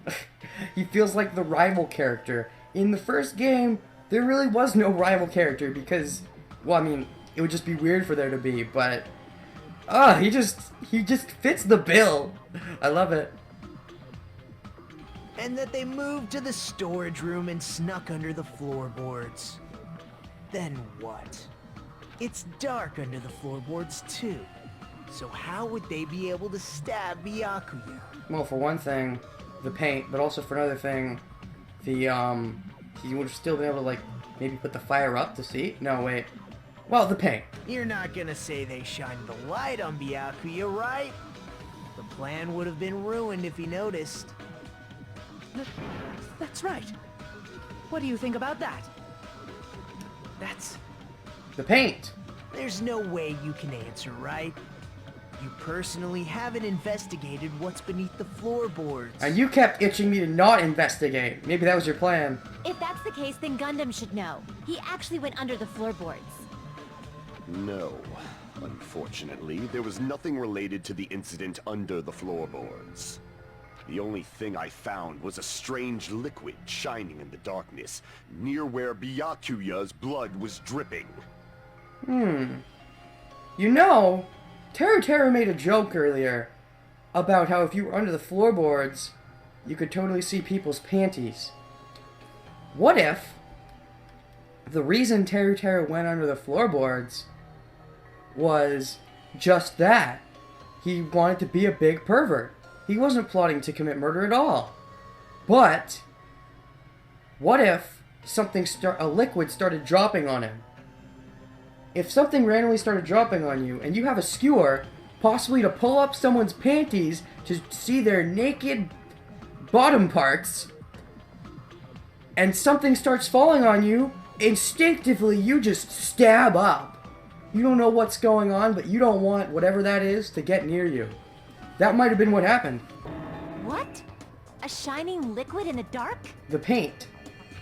He feels like the rival character. In the first game, there really was no rival character because, well, I mean, it would just be weird for there to be, but he just fits the bill. I love it. And that they moved to the storage room and snuck under the floorboards. Then what? It's dark under the floorboards too. So how would they be able to stab Byakuya? Well, for one thing, the paint, but also for another thing, he would have still been able to, like, maybe put the fire up to see? No, wait. Well, the paint. You're not gonna say they shined the light on Byakuya, right? The plan would have been ruined if he noticed. That's right. What do you think about that? That's... The paint. There's no way you can answer, right? You personally haven't investigated what's beneath the floorboards. And you kept itching me to not investigate. Maybe that was your plan. If that's the case, then Gundam should know. He actually went under the floorboards. No. Unfortunately, there was nothing related to the incident under the floorboards. The only thing I found was a strange liquid shining in the darkness, near where Byakuya's blood was dripping. You know, Teru made a joke earlier about how if you were under the floorboards, you could totally see people's panties. What if the reason Teru went under the floorboards was just that? He wanted to be a big pervert. He wasn't plotting to commit murder at all. But what if a liquid started dropping on him? If something randomly started dropping on you, and you have a skewer, possibly to pull up someone's panties to see their naked bottom parts, and something starts falling on you, instinctively you just stab up. You don't know what's going on, but you don't want whatever that is to get near you. That might have been what happened. What? A shining liquid in the dark? The paint.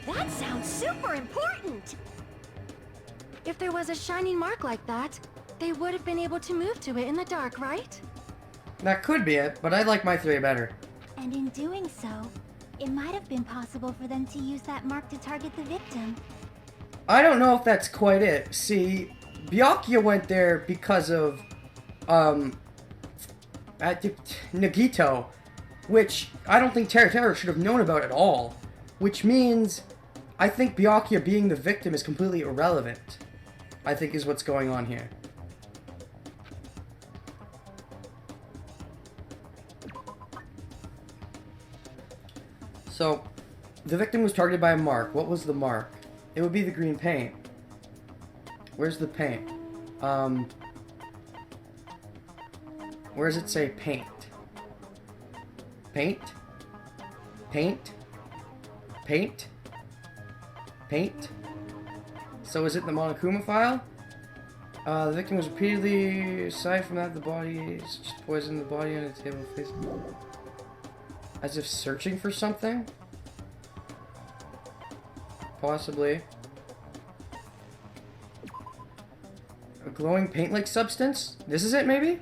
That sounds super important! If there was a shining mark like that, they would have been able to move to it in the dark, right? That could be it, but I like my theory better. And in doing so, it might have been possible for them to use that mark to target the victim. I don't know if that's quite it. See, Byakuya went there because of, Nagito, which I don't think Teru should have known about at all. Which means, I think Byakuya being the victim is completely irrelevant. I think is what's going on here. So, the victim was targeted by a mark. What was the mark? It would be the green paint. Where's the paint? Where does it say paint? Paint? Paint? Paint? Paint? So is it the Monokuma file? The victim was repeatedly, aside from that, the body is just poisoned the body on the table face. As if searching for something? Possibly. A glowing paint-like substance? This is it, maybe?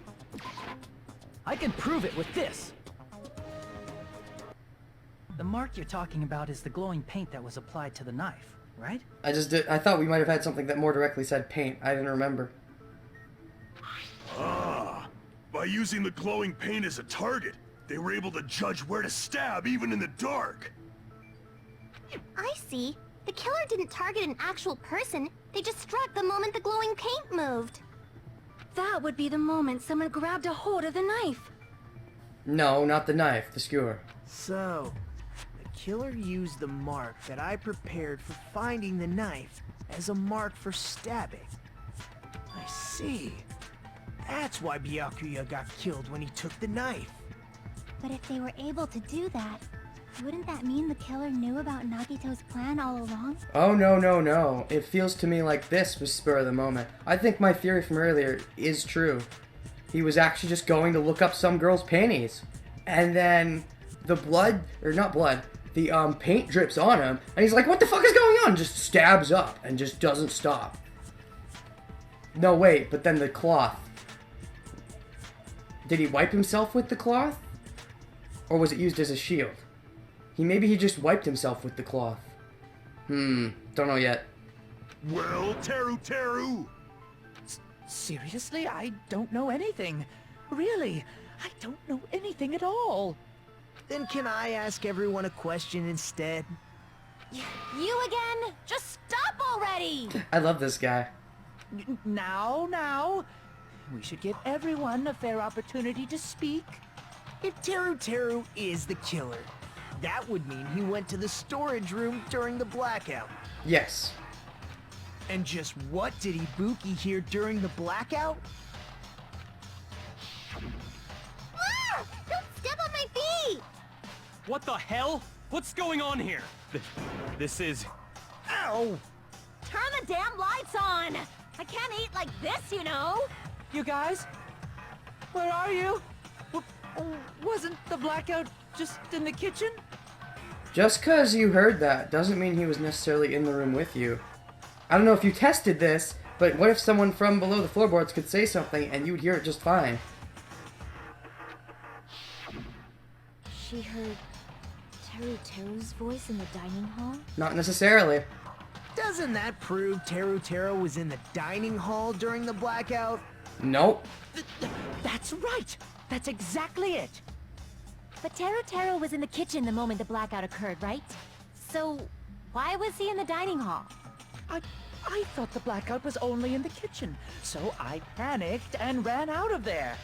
I can prove it with this. The mark you're talking about is the glowing paint that was applied to the knife, right? I thought we might have had something that more directly said paint. I didn't remember. Ah, by using the glowing paint as a target, they were able to judge where to stab even in the dark. I see. The killer didn't target an actual person. They just struck the moment the glowing paint moved. That would be the moment someone grabbed a hold of the knife. No, not the knife. The skewer. So, the killer used the mark that I prepared for finding the knife as a mark for stabbing. I see. That's why Byakuya got killed when he took the knife. But if they were able to do that, wouldn't that mean the killer knew about Nagito's plan all along? Oh, no, no, no. It feels to me like this was spur of the moment. I think my theory from earlier is true. He was actually just going to look up some girl's panties. And then the blood, or not blood, the paint drips on him. And he's like, what the fuck is going on? Just stabs up and just doesn't stop. No, wait, but then the cloth. Did he wipe himself with the cloth? Or was it used as a shield? Maybe he just wiped himself with the cloth. Don't know yet. Well, Teru! Seriously? I don't know anything. Really, I don't know anything at all. Then can I ask everyone a question instead? You again? Just stop already! I love this guy. Now. We should give everyone a fair opportunity to speak. If Teru is the killer, that would mean he went to the storage room during the blackout. Yes. And just what did Ibuki hear during the blackout? Ah! Don't step on my feet! What the hell? What's going on here? This is... Ow! Turn the damn lights on! I can't eat like this, you know! You guys? Where are you? Wasn't the blackout just in the kitchen? Just because you heard that doesn't mean he was necessarily in the room with you. I don't know if you tested this, but what if someone from below the floorboards could say something and you'd hear it just fine? She heard Teru's voice in the dining hall? Not necessarily. Doesn't that prove Teru was in the dining hall during the blackout? Nope. That's right! That's exactly it! But Teru was in the kitchen the moment the blackout occurred, right? So, why was he in the dining hall? I thought the blackout was only in the kitchen, so I panicked and ran out of there.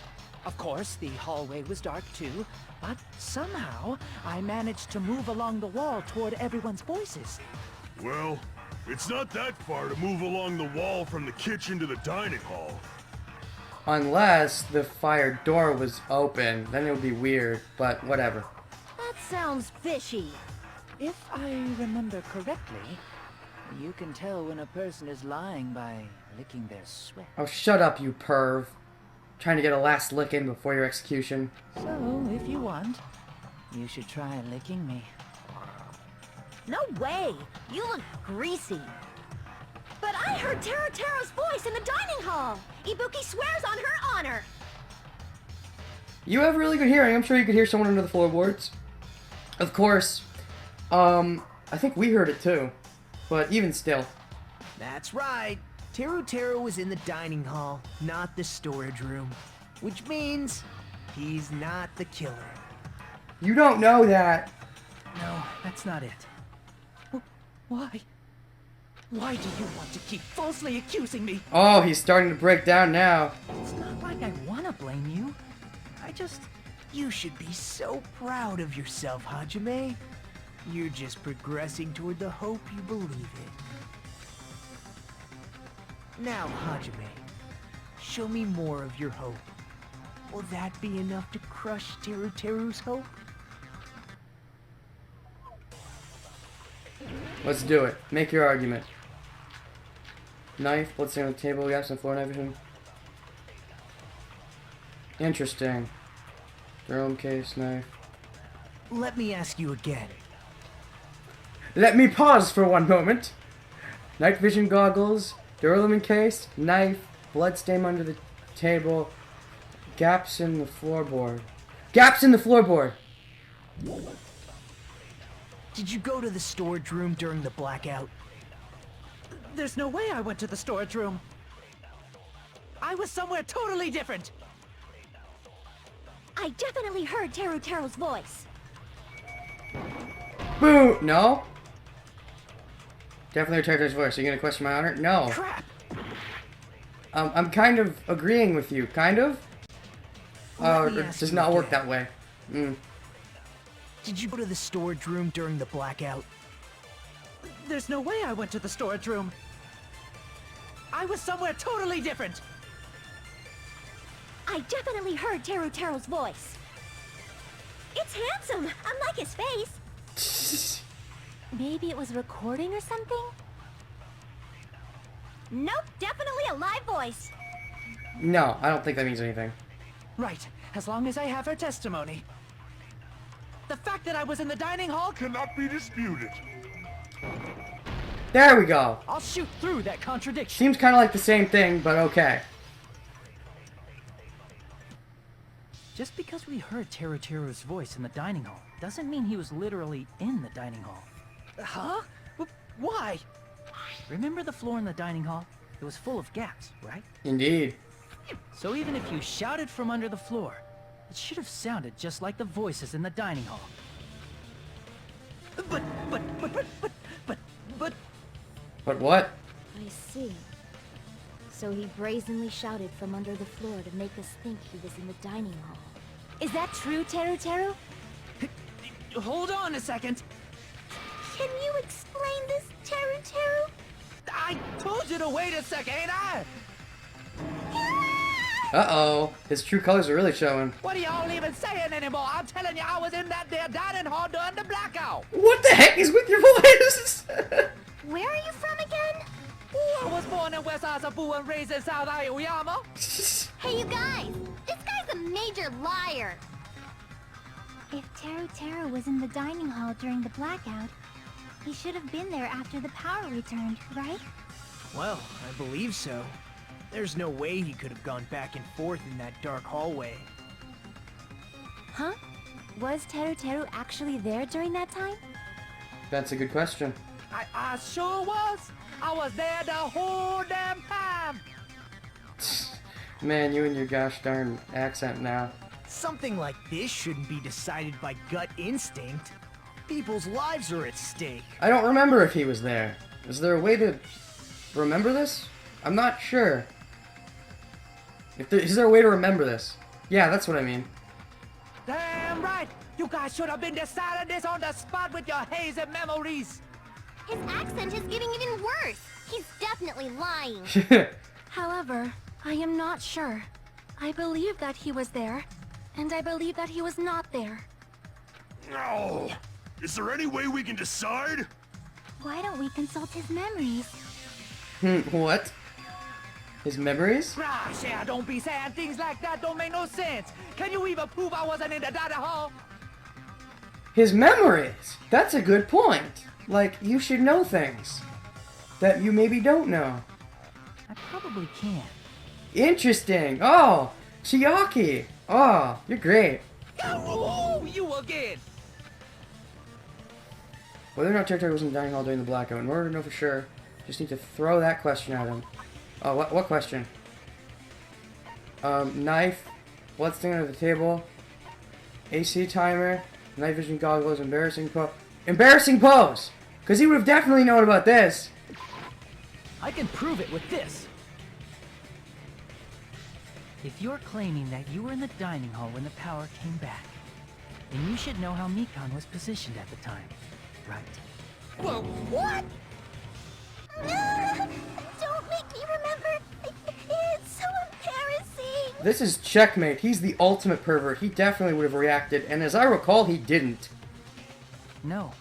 Of course, the hallway was dark too, but somehow I managed to move along the wall toward everyone's voices. Well, it's not that far to move along the wall from the kitchen to the dining hall. Unless the fire door was open, then it would be weird, but whatever. That sounds fishy. If I remember correctly, you can tell when a person is lying by licking their sweat. Oh, shut up, you perv. Trying to get a last lick in before your execution. So, if you want, you should try licking me. No way! You look greasy. But I heard Teru's voice in the dining hall! Ibuki swears on her honor! You have really good hearing. I'm sure you could hear someone under the floorboards. Of course. I think we heard it too. But even still. That's right. Teru was in the dining hall, not the storage room. Which means he's not the killer. You don't know that. No, that's not it. Why? Why do you want to keep falsely accusing me? Oh, he's starting to break down now. It's not like I want to blame you. I just... You should be so proud of yourself, Hajime. You're just progressing toward the hope you believe in. Now, Hajime, show me more of your hope. Will that be enough to crush Teru's hope? Let's do it. Make your argument. Knife, bloodstain on the table, gaps on the floor, knife vision. Interesting. Durham case, knife. Let me ask you again. Let me pause for one moment. Night vision goggles, Durham case, knife, bloodstain under the table, gaps in the floorboard. Gaps in the floorboard! Did you go to the storage room during the blackout? There's no way I went to the storage room. I was somewhere totally different. I definitely heard Teru's voice. Boo! No? Definitely Teru's voice. Are you gonna question my honor? No. Crap! I'm kind of agreeing with you. Kind of? Let me It ask does you not work again. that way. Did you go to the storage room during the blackout? There's no way I went to the storage room. I was somewhere totally different. I definitely heard Teru's voice. It's handsome, unlike his face. Maybe it was recording or something? Nope, definitely a live voice. No, I don't think that means anything. Right, as long as I have her testimony. The fact that I was in the dining hall, Cannot be disputed. There we go. I'll shoot through that contradiction. Seems kind of like the same thing, but okay. Just because we heard Teru's voice in the dining hall doesn't mean he was literally in the dining hall. Huh? Why? Remember the floor in the dining hall? It was full of gaps, right? Indeed. So even if you shouted from under the floor, it should have sounded just like the voices in the dining hall. But... But what? I see. So he brazenly shouted from under the floor to make us think he was in the dining hall. Is that true, Teru? Hold on a second. Can you explain this, Teru? I told you to wait a second, ain't I? Uh-oh. His true colors are really showing. What are y'all even saying anymore? I'm telling you, I was in that there dining hall during the blackout. What the heck is with your voice? Where are you from again? Ooh, I was born in West Asabu and raised in South Aoyama. Hey, you guys! This guy's a major liar! If Teru was in the dining hall during the blackout, he should have been there after the power returned, right? Well, I believe so. There's no way he could have gone back and forth in that dark hallway. Huh? Was Teru actually there during that time? That's a good question. I sure was. I was there the whole damn time. Man, you and your gosh darn accent now. Something like this shouldn't be decided by gut instinct. People's lives are at stake. I don't remember if he was there. Is there a way to remember this? I'm not sure. Is there a way to remember this? Yeah, that's what I mean. Damn right. You guys should have been deciding this on the spot with your hazy memories. His accent is getting even worse. He's definitely lying. However, I am not sure. I believe that he was there, and I believe that he was not there. No. Is there any way we can decide? Why don't we consult his memories? What? His memories? Gosh, yeah, don't be saying things like that. Don't make no sense. Can you even prove I wasn't in the dining hall? His memories! That's a good point. Like, you should know things that you maybe don't know. I probably can. Interesting. Oh, Chiaki. Oh, you're great. Oh, you again. Whether or not Teru was in the dining hall during the blackout, in order to know for sure, just need to throw that question at him. Oh, what question? Knife, bloodstain under the table, AC timer, night vision goggles, embarrassing pose! Because he would have definitely known about this. I can prove it with this. If you're claiming that you were in the dining hall when the power came back, then you should know how Mikan was positioned at the time, right? Well, what? Don't make me remember. It's so embarrassing. This is checkmate. He's the ultimate pervert. He definitely would have reacted, and as I recall, he didn't. No,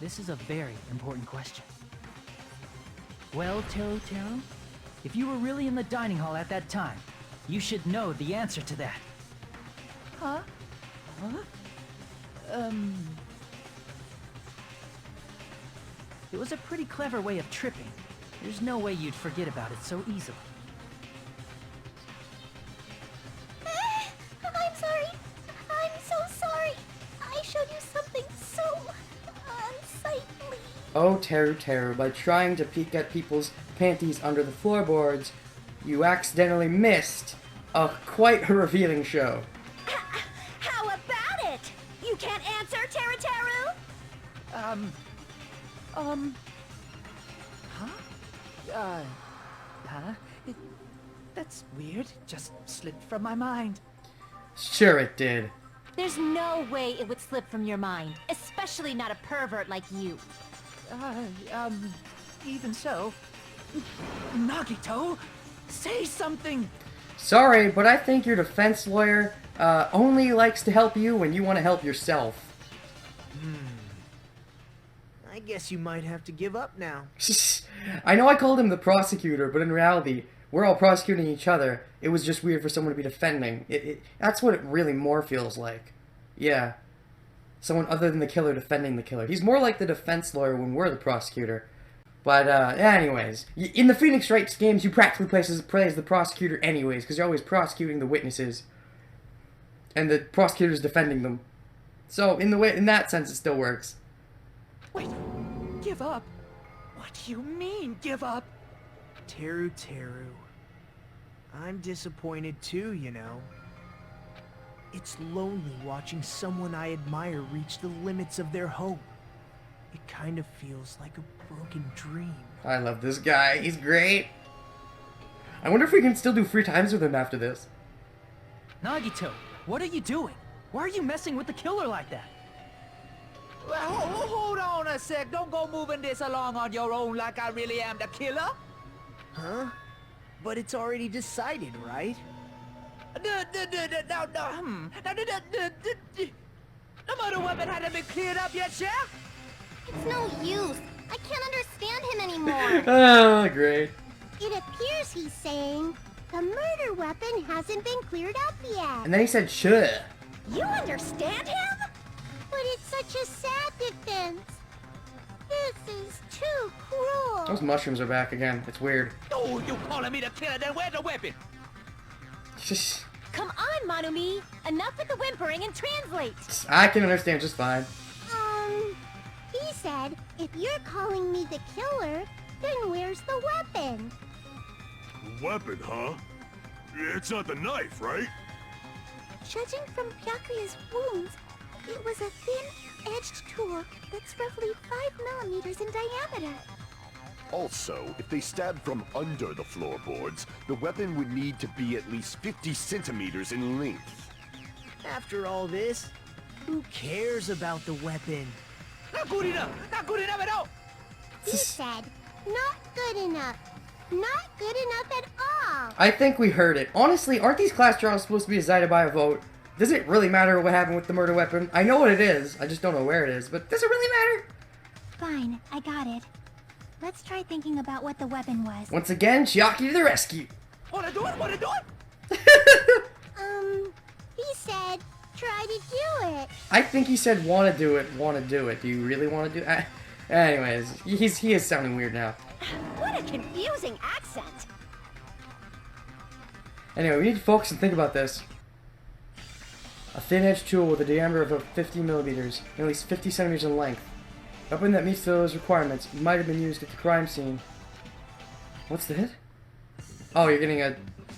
This is a very important question. Well, Teru, if you were really in the dining hall at that time, you should know the answer to that. Huh? It was a pretty clever way of tripping. There's no way you'd forget about it so easily. I'm sorry. I'm so sorry. I showed you something so unsightly. Oh, Teru, by trying to peek at people's panties under the floorboards, you accidentally missed a quite revealing show. How about it? You can't answer, Teru? That's weird. Just slipped from my mind. Sure it did. There's no way it would slip from your mind, especially not a pervert like you. Even so. Nagito, say something! Sorry, but I think your defense lawyer only likes to help you when you want to help yourself. I guess you might have to give up now. I know I called him the prosecutor, but in reality, we're all prosecuting each other. It was just weird for someone to be defending. That's what it really more feels like. Yeah. Someone other than the killer defending the killer. He's more like the defense lawyer when we're the prosecutor. But, anyways. In the Phoenix Wright games, you practically play as the prosecutor anyways, because you're always prosecuting the witnesses. And the prosecutor's defending them. So, in that sense, it still works. Wait, give up? What do you mean, give up? Teru. I'm disappointed too, you know. It's lonely watching someone I admire reach the limits of their hope. It kind of feels like a broken dream. I love this guy. He's great. I wonder if we can still do free times with him after this. Nagito, what are you doing? Why are you messing with the killer like that? Well, hold on a sec. Don't go moving this along on your own like I really am the killer. Huh? But it's already decided, right? No, the murder weapon hasn't been cleared up yet, Chef? It's no use. I can't understand him anymore. Oh, great. It appears he's saying the murder weapon hasn't been cleared up yet. And then he said, sure. You understand him? But it's such a sad defense. This is too cruel. Those mushrooms are back again. It's weird. Oh, you calling me the killer, then where's the weapon? Come on, Manumi. Enough with the whimpering and translate. I can understand just fine. He said, if you're calling me the killer, then where's the weapon? Weapon, huh? It's not the knife, right? Judging from Byakuya's wounds, it was a thin-edged tool that's roughly 5 millimeters in diameter. Also, if they stabbed from under the floorboards, the weapon would need to be at least 50 centimeters in length. After all this, who cares about the weapon? Not good enough! Not good enough at all! He said, not good enough. Not good enough at all. I think we heard it. Honestly, aren't these class trials supposed to be decided by a vote? Does it really matter what happened with the murder weapon? I know what it is. I just don't know where it is. But does it really matter? Fine, I got it. Let's try thinking about what the weapon was. Once again, Chiaki to the rescue. Wanna do it? Wanna do it? He said, try to do it. I think he said want to do it. Do you really want to do it? Anyways, he is sounding weird now. What a confusing accent. Anyway, we need to focus and think about this. A thin-edged tool with a diameter of about 50 millimeters and at least 50 centimeters in length. A weapon that meets those requirements might have been used at the crime scene. What's the hit? Oh, you're getting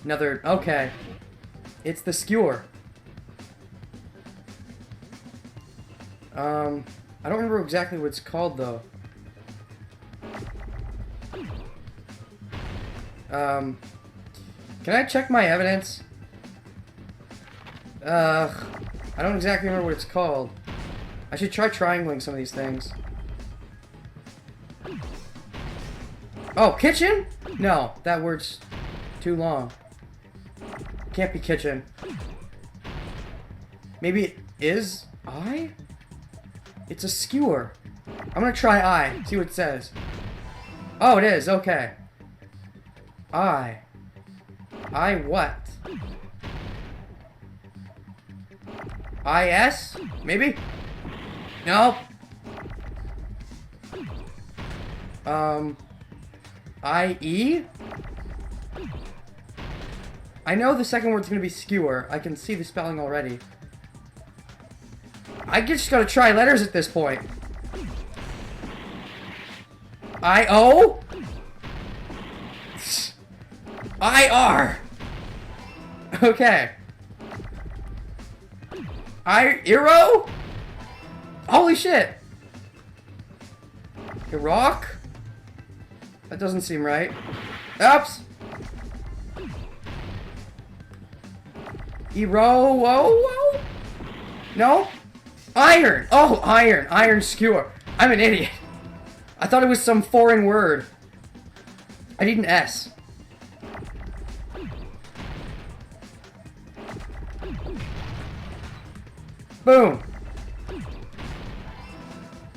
another... Okay. It's the skewer. I don't remember exactly what it's called, though. Can I check my evidence? I don't exactly remember what it's called. I should try triangling some of these things. Oh, kitchen? No, that word's too long. Can't be kitchen. Maybe it is I? It's a skewer. I'm gonna try I. See what it says. Oh, it is. Okay. I what? IS? Maybe? No. IE? I know the second word's gonna be skewer. I can see the spelling already. I just gotta try letters at this point. IO? IR. Okay. Iro? Holy shit. Iraq? That doesn't seem right. Oops. Whoa? No? Iron! Oh, iron. Iron skewer. I'm an idiot. I thought it was some foreign word. I need an S. Boom.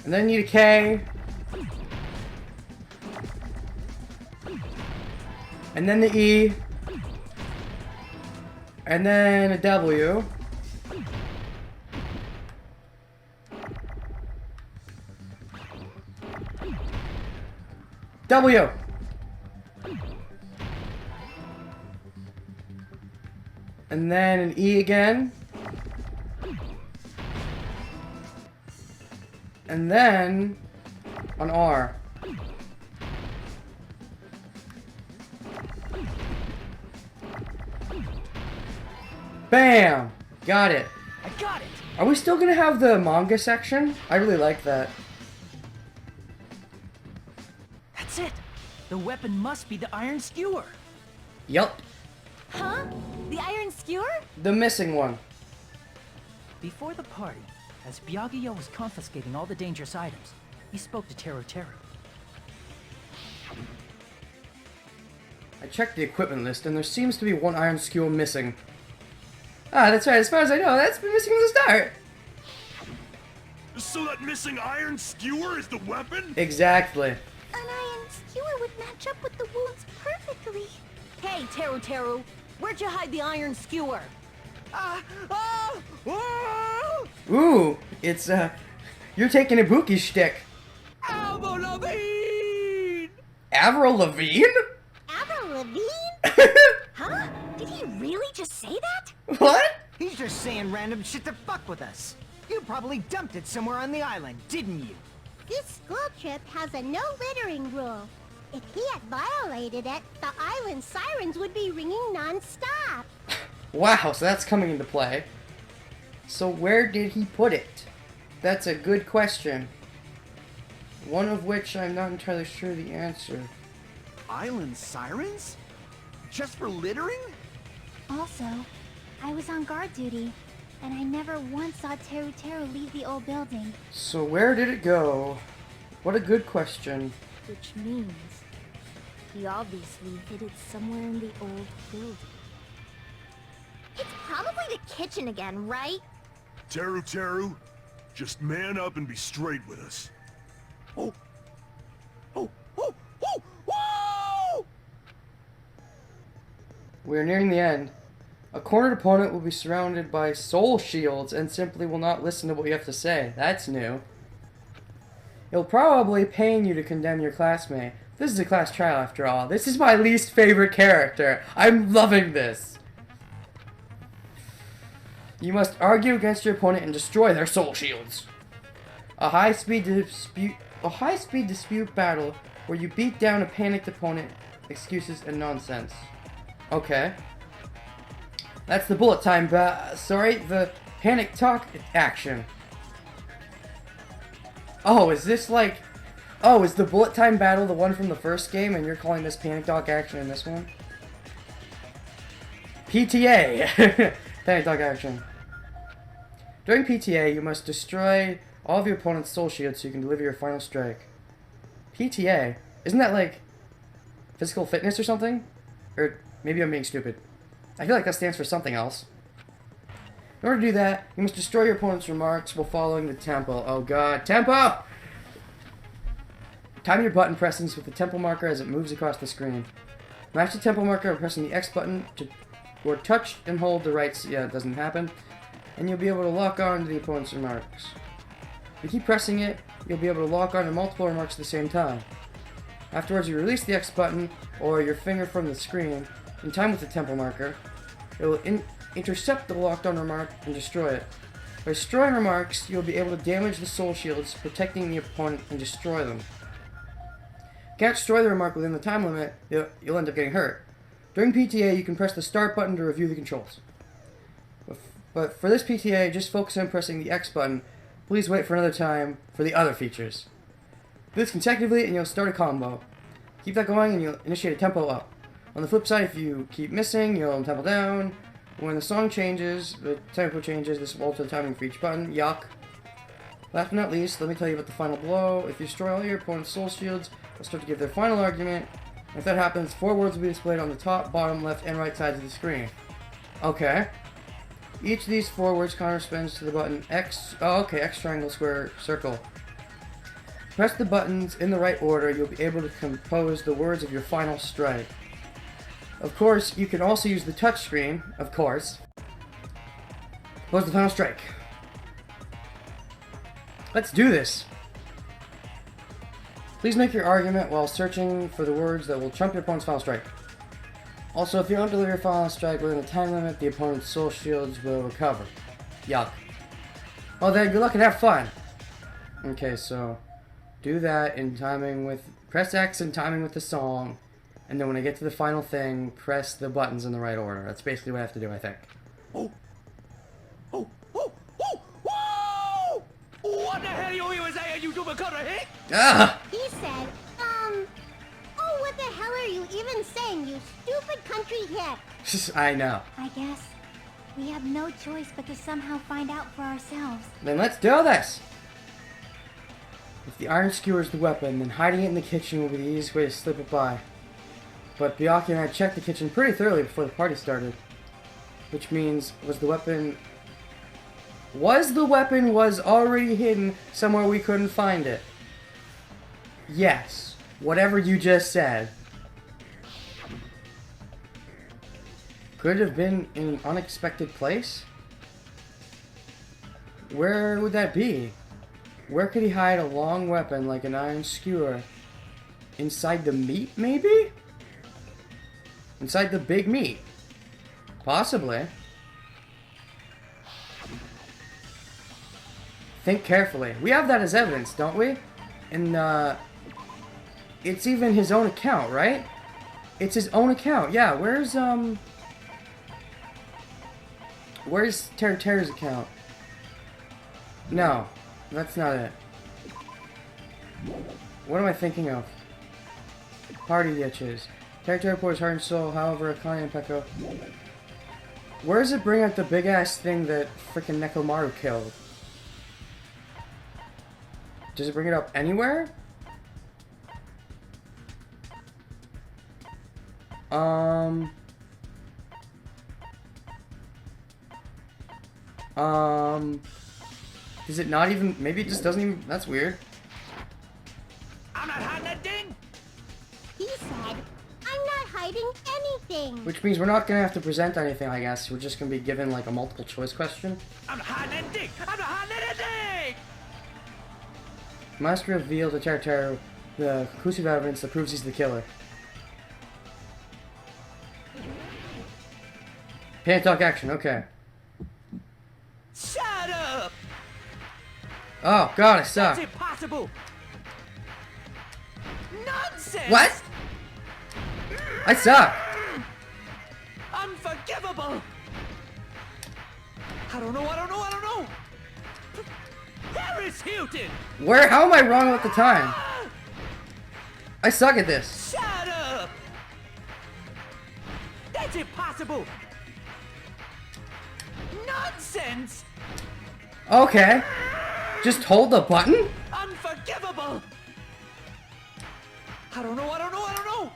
And then you need a K. And then the E. And then a W. W. And then an E again. And then an R. Bam! Got it. I got it! Are we still gonna have the manga section? I really like that. That's it! The weapon must be the iron skewer! Yup. Huh? The iron skewer? The missing one. Before the party, as Byakuya was confiscating all the dangerous items, he spoke to Teru. I checked the equipment list and there seems to be one iron skewer missing. Ah, that's right, as far as I know, that's been missing from the start. So that missing iron skewer is the weapon? Exactly. An iron skewer would match up with the wounds perfectly. Hey, Teru, where'd you hide the iron skewer? Ooh, it's, you're taking Ibuki shtick. Avril Lavigne! Avril Lavigne? Avril Lavigne? Huh? Did he really just say that? What? He's just saying random shit to fuck with us. You probably dumped it somewhere on the island, didn't you? This school trip has a no littering rule. If he had violated it, the island sirens would be ringing non-stop. Wow, so that's coming into play. So where did he put it? That's a good question. One of which I'm not entirely sure the answer. Island sirens? Just for littering? Also, I was on guard duty, and I never once saw Teru leave the old building. So where did it go? What a good question. Which means he obviously hid it somewhere in the old building. It's probably the kitchen again, right? Teru, just man up and be straight with us. Whoa! We are nearing the end. A cornered opponent will be surrounded by soul shields and simply will not listen to what you have to say. That's new. It'll probably pain you to condemn your classmate. This is a class trial after all. This is my least favorite character. I'm loving this. You must argue against your opponent and destroy their soul shields. A high-speed dispute battle where you beat down a panicked opponent, excuses and nonsense. Okay. That's the bullet time the panic talk action. Oh, is this like... Oh, is the bullet time battle the one from the first game and you're calling this panic talk action in this one? PTA! Panic talk action. During PTA, you must destroy all of your opponent's soul shields so you can deliver your final strike. PTA? Isn't that like physical fitness or something? Or maybe I'm being stupid. I feel like that stands for something else. In order to do that, you must destroy your opponent's remarks while following the tempo. Oh god, tempo! Time your button presses with the tempo marker as it moves across the screen. Match the tempo marker by pressing the X button or touch and hold the right... Yeah, it doesn't happen. And you'll be able to lock on to the opponent's remarks. If you keep pressing it, you'll be able to lock on to multiple remarks at the same time. Afterwards, you release the X button or your finger from the screen in time with the tempo marker. It will intercept the locked on remark and destroy it. By destroying remarks, you'll be able to damage the soul shields, protecting the opponent, and destroy them. If you can't destroy the remark within the time limit, you'll end up getting hurt. During PTA, you can press the start button to review the controls. But for this PTA, just focus on pressing the X button. Please wait for another time for the other features. Do this consecutively and you'll start a combo. Keep that going and you'll initiate a tempo up. On the flip side, if you keep missing, you'll tempo down. When the song changes, the tempo changes, this will alter the timing for each button. Yuck. Last but not least, let me tell you about the final blow. If you destroy all your opponent's soul shields, they'll start to give their final argument. If that happens, 4 words will be displayed on the top, bottom, left, and right sides of the screen. Okay. Each of these 4 words corresponds to the button X. Oh, okay, X, triangle, square, circle. Press the buttons in the right order, you'll be able to compose the words of your final strike. Of course, you can also use the touch screen, of course. Compose the final strike. Let's do this. Please make your argument while searching for the words that will trump your opponent's final strike. Also, if you don't deliver your final strike within the time limit, the opponent's soul shields will recover. Yuck. Well then, good luck and have fun. Okay, so do that in timing with... Press X in timing with the song. And then when I get to the final thing, press the buttons in the right order. That's basically what I have to do, I think. Oh! Oh! Oh! Oh! Whoa! What the hell you even saying, you stupid cutter, hey? Ah! He said, oh, what the hell are you even saying, you stupid country hip? I know. I guess we have no choice but to somehow find out for ourselves. Then let's do this! If the iron skewer is the weapon, then hiding it in the kitchen will be the easiest way to slip it by. But Byakuya and I checked the kitchen pretty thoroughly before the party started. Which means, was the weapon already hidden somewhere we couldn't find it? Yes. Whatever you just said. Could it have been in an unexpected place? Where would that be? Where could he hide a long weapon like an iron skewer? Inside the meat, maybe? Inside the big meat? Possibly. Think carefully. We have that as evidence, don't we? And, it's even his own account, right? It's his own account, yeah. Where's Terra's account? No, that's not it. What am I thinking of? Party itches. Terra pours heart and soul, however, Akane and Peko. Where does it bring up the big ass thing that freaking Nekomaru killed? Does it bring it up anywhere? Does it not even... Maybe it just doesn't even... That's weird. I'm not hiding that thing! He said, I'm not hiding anything. Which means we're not gonna have to present anything, I guess. We're just gonna be given, like, a multiple choice question. I'm not hiding that thing! I'm not hiding anything! Must reveal to Terra the conclusive evidence that proves he's the killer. Panic talk action, okay. Shut up! Oh, God, I suck. That's impossible! Nonsense! What? I suck. Unforgivable! I don't know! Harris Hilton! Where? How am I wrong about the time? I suck at this. Shut up! That's impossible! Nonsense! Okay. Just hold the button? Unforgivable! I don't know!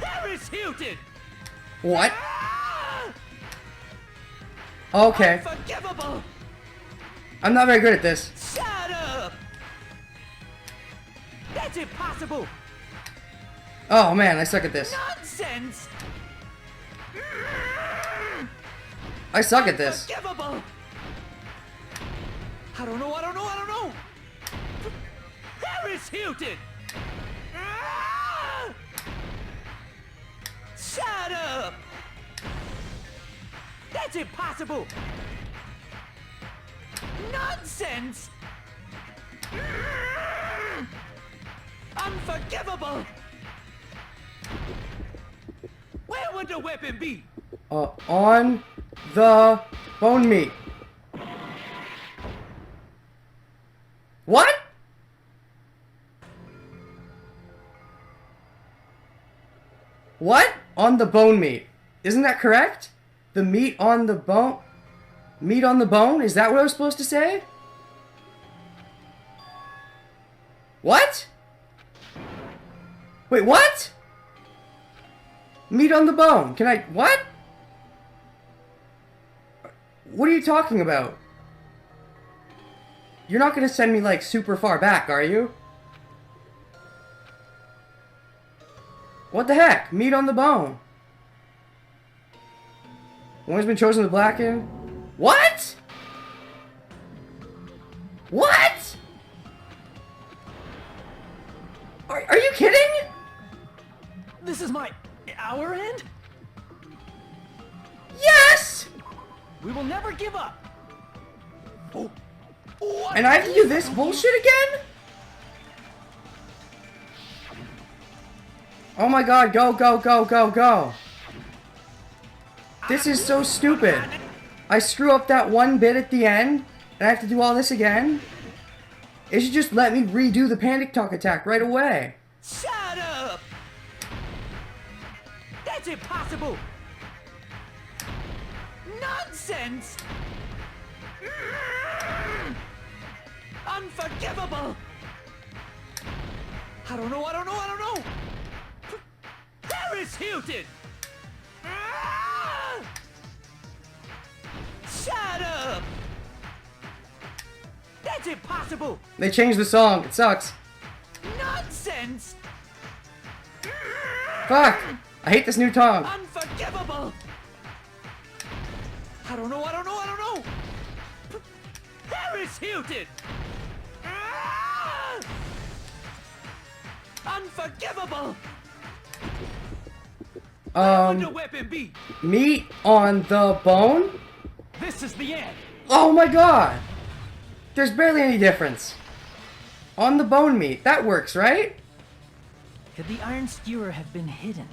Harris Hilton! What? Okay. Unforgivable! I'm not very good at this. Shut up! That's impossible! Oh man, I suck at this. Nonsense! I suck at this. Unforgivable! I don't know! Paris Hilton! Ah! Shut up! That's impossible! Nonsense! Unforgivable! Where would the weapon be? On the bone meat. What? What? On the bone meat. Isn't that correct? The meat on the bone? Meat on the bone? Is that what I was supposed to say? What? Wait, what? Meat on the bone. Can I... What? What are you talking about? You're not gonna send me, like, super far back, are you? What the heck? Meat on the bone. One has been chosen to blacken. What? What? Are you kidding? This is our end? Yes! We will never give up! Oh, what? And I have to do this bullshit again? Oh my god, go, go, go, go, go. This is so stupid. I screw up that one bit at the end, and I have to do all this again? It should just let me redo the panic talk attack right away. Shut up! That's impossible! Nonsense! Unforgivable! I don't know! Paris Hilton! Ah! Shut up! That's impossible! They changed the song. It sucks. Nonsense! Fuck! I hate this new tongue. Unforgivable! I don't know! Paris Hilton! Ah! Unforgivable! Where would the weapon be? Meat on the bone? This is the end! Oh my god! There's barely any difference. On the bone meat. That works, right? Could the iron skewer have been hidden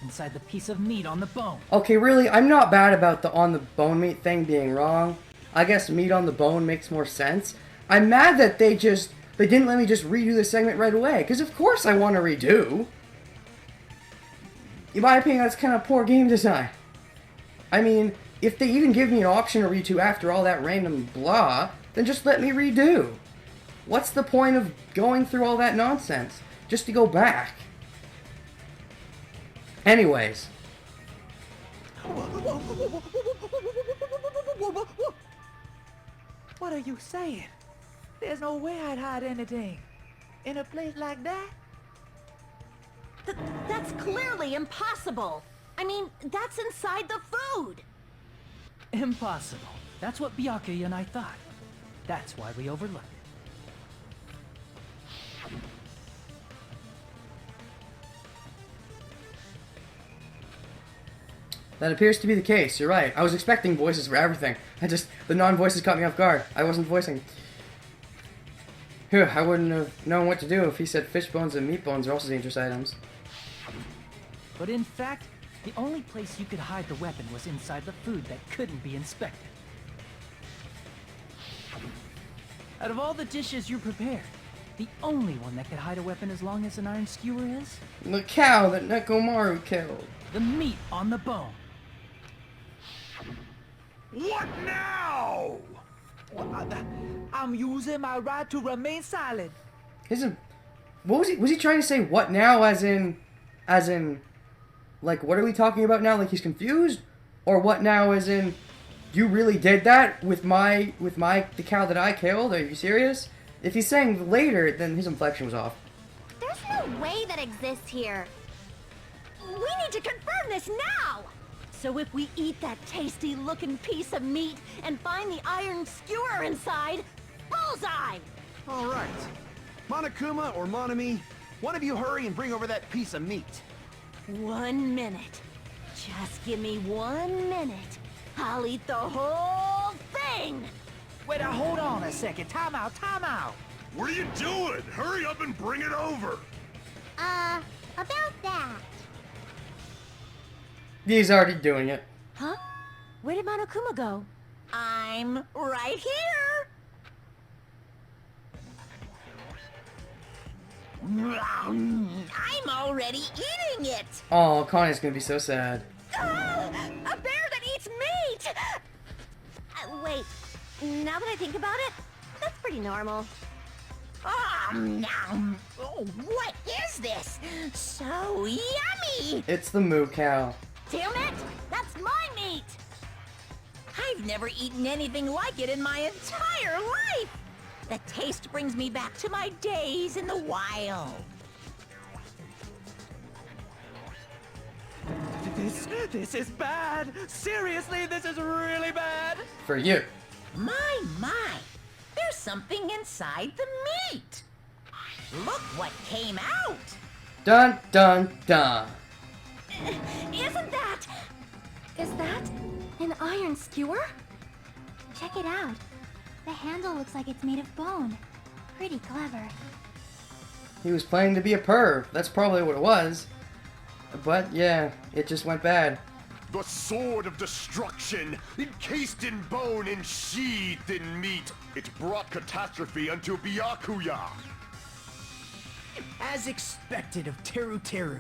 inside the piece of meat on the bone? Okay, really, I'm not bad about the on the bone meat thing being wrong. I guess meat on the bone makes more sense. I'm mad that they didn't let me just redo the segment right away, because of course I want to redo. In my opinion, that's kind of poor game design. I mean, if they even give me an option to redo after all that random blah, then just let me redo. What's the point of going through all that nonsense? Just to go back. Anyways. What are you saying? There's no way I'd hide anything in a place like that. That's clearly impossible. I mean, that's inside the food. Impossible. That's what Byakuya and I thought. That's why we overlooked it. That appears to be the case. You're right. I was expecting voices for everything. The non-voices caught me off guard. I wasn't voicing. Phew, I wouldn't have known what to do if he said fish bones and meat bones are also dangerous items. But in fact, the only place you could hide the weapon was inside the food that couldn't be inspected. Out of all the dishes you prepared, the only one that could hide a weapon as long as an iron skewer is? The cow that Nekomaru killed. The meat on the bone. What now? I'm using my right to remain silent. What was he trying to say? What now? As in, like, what are we talking about now? Like he's confused, or what now? As in, you really did that with the cow that I killed? Are you serious? If he's saying later, then his inflection was off. no way that exists here. We need to confirm this now! So if we eat that tasty-looking piece of meat and find the iron skewer inside, bullseye! All right. Monokuma or Monami, one of you hurry and bring over that piece of meat. 1 minute. Just give me 1 minute. I'll eat the whole thing! Wait, hold on a second. Time out. What are you doing? Hurry up and bring it over! About that. He's already doing it. Huh? Where did Monokuma go? I'm right here. I'm already eating it. Oh, Connie's gonna be so sad. A bear that eats meat! Wait, now that I think about it, that's pretty normal. Nom. Oh, what is this? So yummy! It's the moo cow. Damn it! That's my meat! I've never eaten anything like it in my entire life! The taste brings me back to my days in the wild. This is bad. Seriously, this is really bad. For you. My! There's something inside the meat! Look what came out! Dun dun dun. Isn't that... Is that an iron skewer? Check it out. The handle looks like it's made of bone. Pretty clever. He was planning to be a perv. That's probably what it was. But yeah, it just went bad. The sword of destruction, encased in bone and sheathed in meat. It brought catastrophe unto Byakuya. As expected of Teru Teru.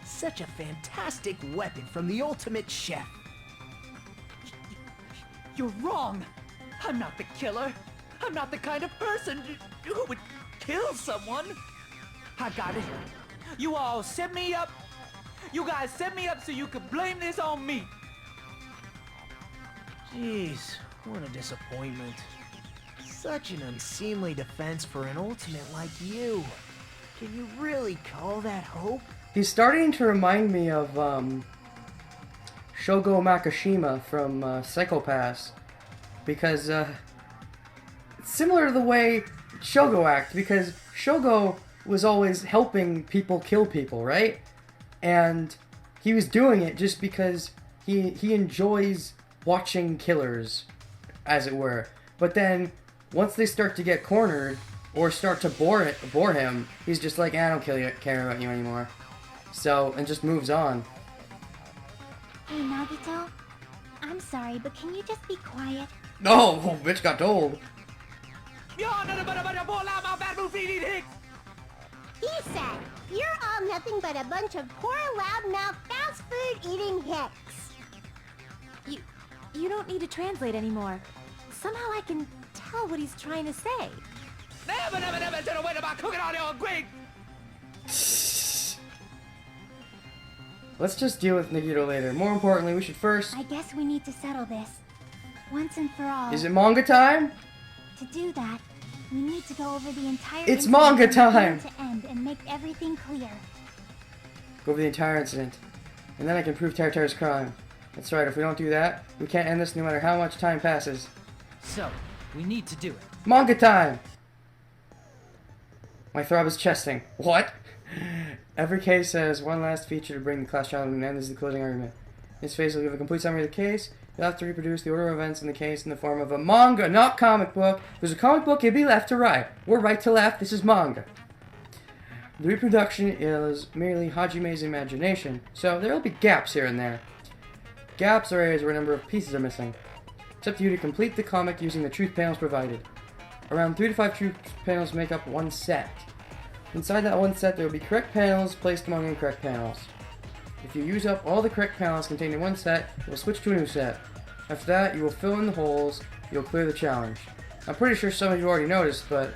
Such a fantastic weapon from the ultimate chef. You're wrong. I'm not the killer. I'm not the kind of person who would kill someone. I got it. You all set me up. You guys set me up so you could blame this on me. Jeez, what a disappointment. Such an unseemly defense for an ultimate like you. Can you really call that hope? He's starting to remind me of Shogo Makishima from Psycho Pass. Because it's similar to the way Shogo acts, because Shogo was always helping people kill people, right? And he was doing it just because he enjoys watching killers, as it were. But then, once they start to get cornered, or start to bore him, he's just like, I don't care about you anymore. So, and just moves on. Hey, Nagito. I'm sorry, but can you just be quiet? No, oh, bitch got told. He said, you're all nothing but a bunch of poor, loudmouth, fast food eating hicks. You don't need to translate anymore. Somehow I can tell what he's trying to say. Never said a word about cooking on your grate. Let's just deal with Nagito later. More importantly, we should first... I guess we need to settle this. Once and for all. Is it manga time? To do that, we need to go over the entire It's incident manga from time! beginning to end and make everything clear. Go over the entire incident. And then I can prove Teru's crime. That's right, if we don't do that, we can't end this no matter how much time passes. So, we need to do it. Manga time! My throb is chesting. What? Every case has one last feature to bring the class child to an end. This is the closing argument. This phase will give a complete summary of the case. You'll have to reproduce the order of events in the case in the form of a manga, not comic book. If there's a comic book, it'd be left to right. We're right to left. This is manga. The reproduction is merely Hajime's imagination, so there will be gaps here and there. Gaps are areas where a number of pieces are missing. It's up to you to complete the comic using the truth panels provided. Around 3 to 5 truth panels make up one set. Inside that one set, there will be correct panels placed among incorrect panels. If you use up all the correct panels contained in one set, you will switch to a new set. After that, you will fill in the holes, you'll clear the challenge. I'm pretty sure some of you already noticed, but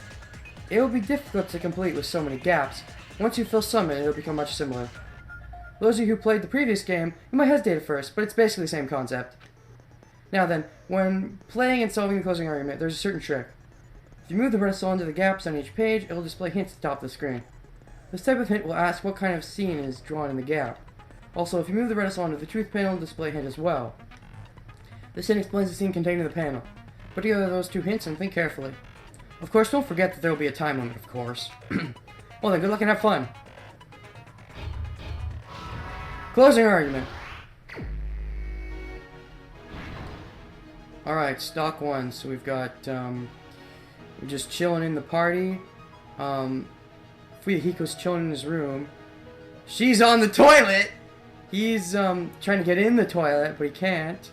it will be difficult to complete with so many gaps. Once you fill some in, it will become much similar. Those of you who played the previous game, you might hesitate at first, but it's basically the same concept. Now then, when playing and solving the closing argument, there's a certain trick. If you move the pencil into the gaps on each page, it will display hints at the top of the screen. This type of hint will ask what kind of scene is drawn in the gap. Also, if you move the redis onto the truth panel, display hint as well. This hint explains the scene contained in the panel. Put together those two hints and think carefully. Of course, don't forget that there will be a time limit, of course. Well then, good luck and have fun. Closing argument. Alright, stock one. So we've got, we're just chilling in the party. Fuyahiko's chilling in his room. She's on the toilet! He's, trying to get in the toilet, but he can't.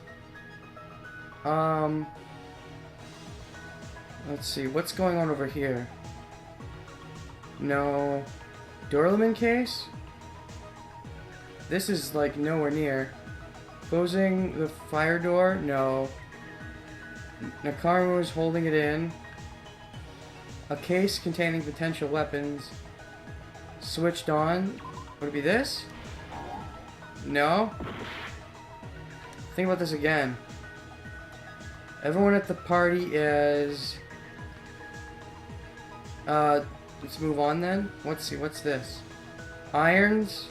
Let's see, what's going on over here? No. Doorman case? This is, like, nowhere near. Closing the fire door? No. Nakaru is holding it in. A case containing potential weapons. Switched on. Would it be this? No. Think about this again. Everyone at the party is... let's move on then. Let's see, what's this? Irons.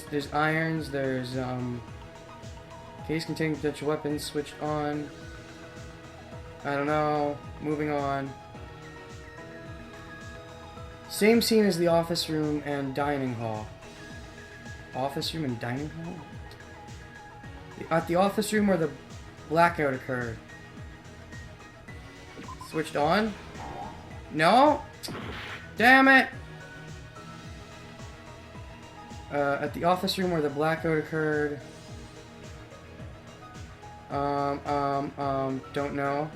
There's irons, there's, case containing potential weapons, switched on. I don't know. Moving on. Same scene as the office room and dining hall. Office room and dining hall? At the office room where the blackout occurred. Switched on? No? Damn it! At the office room where the blackout occurred. Don't know.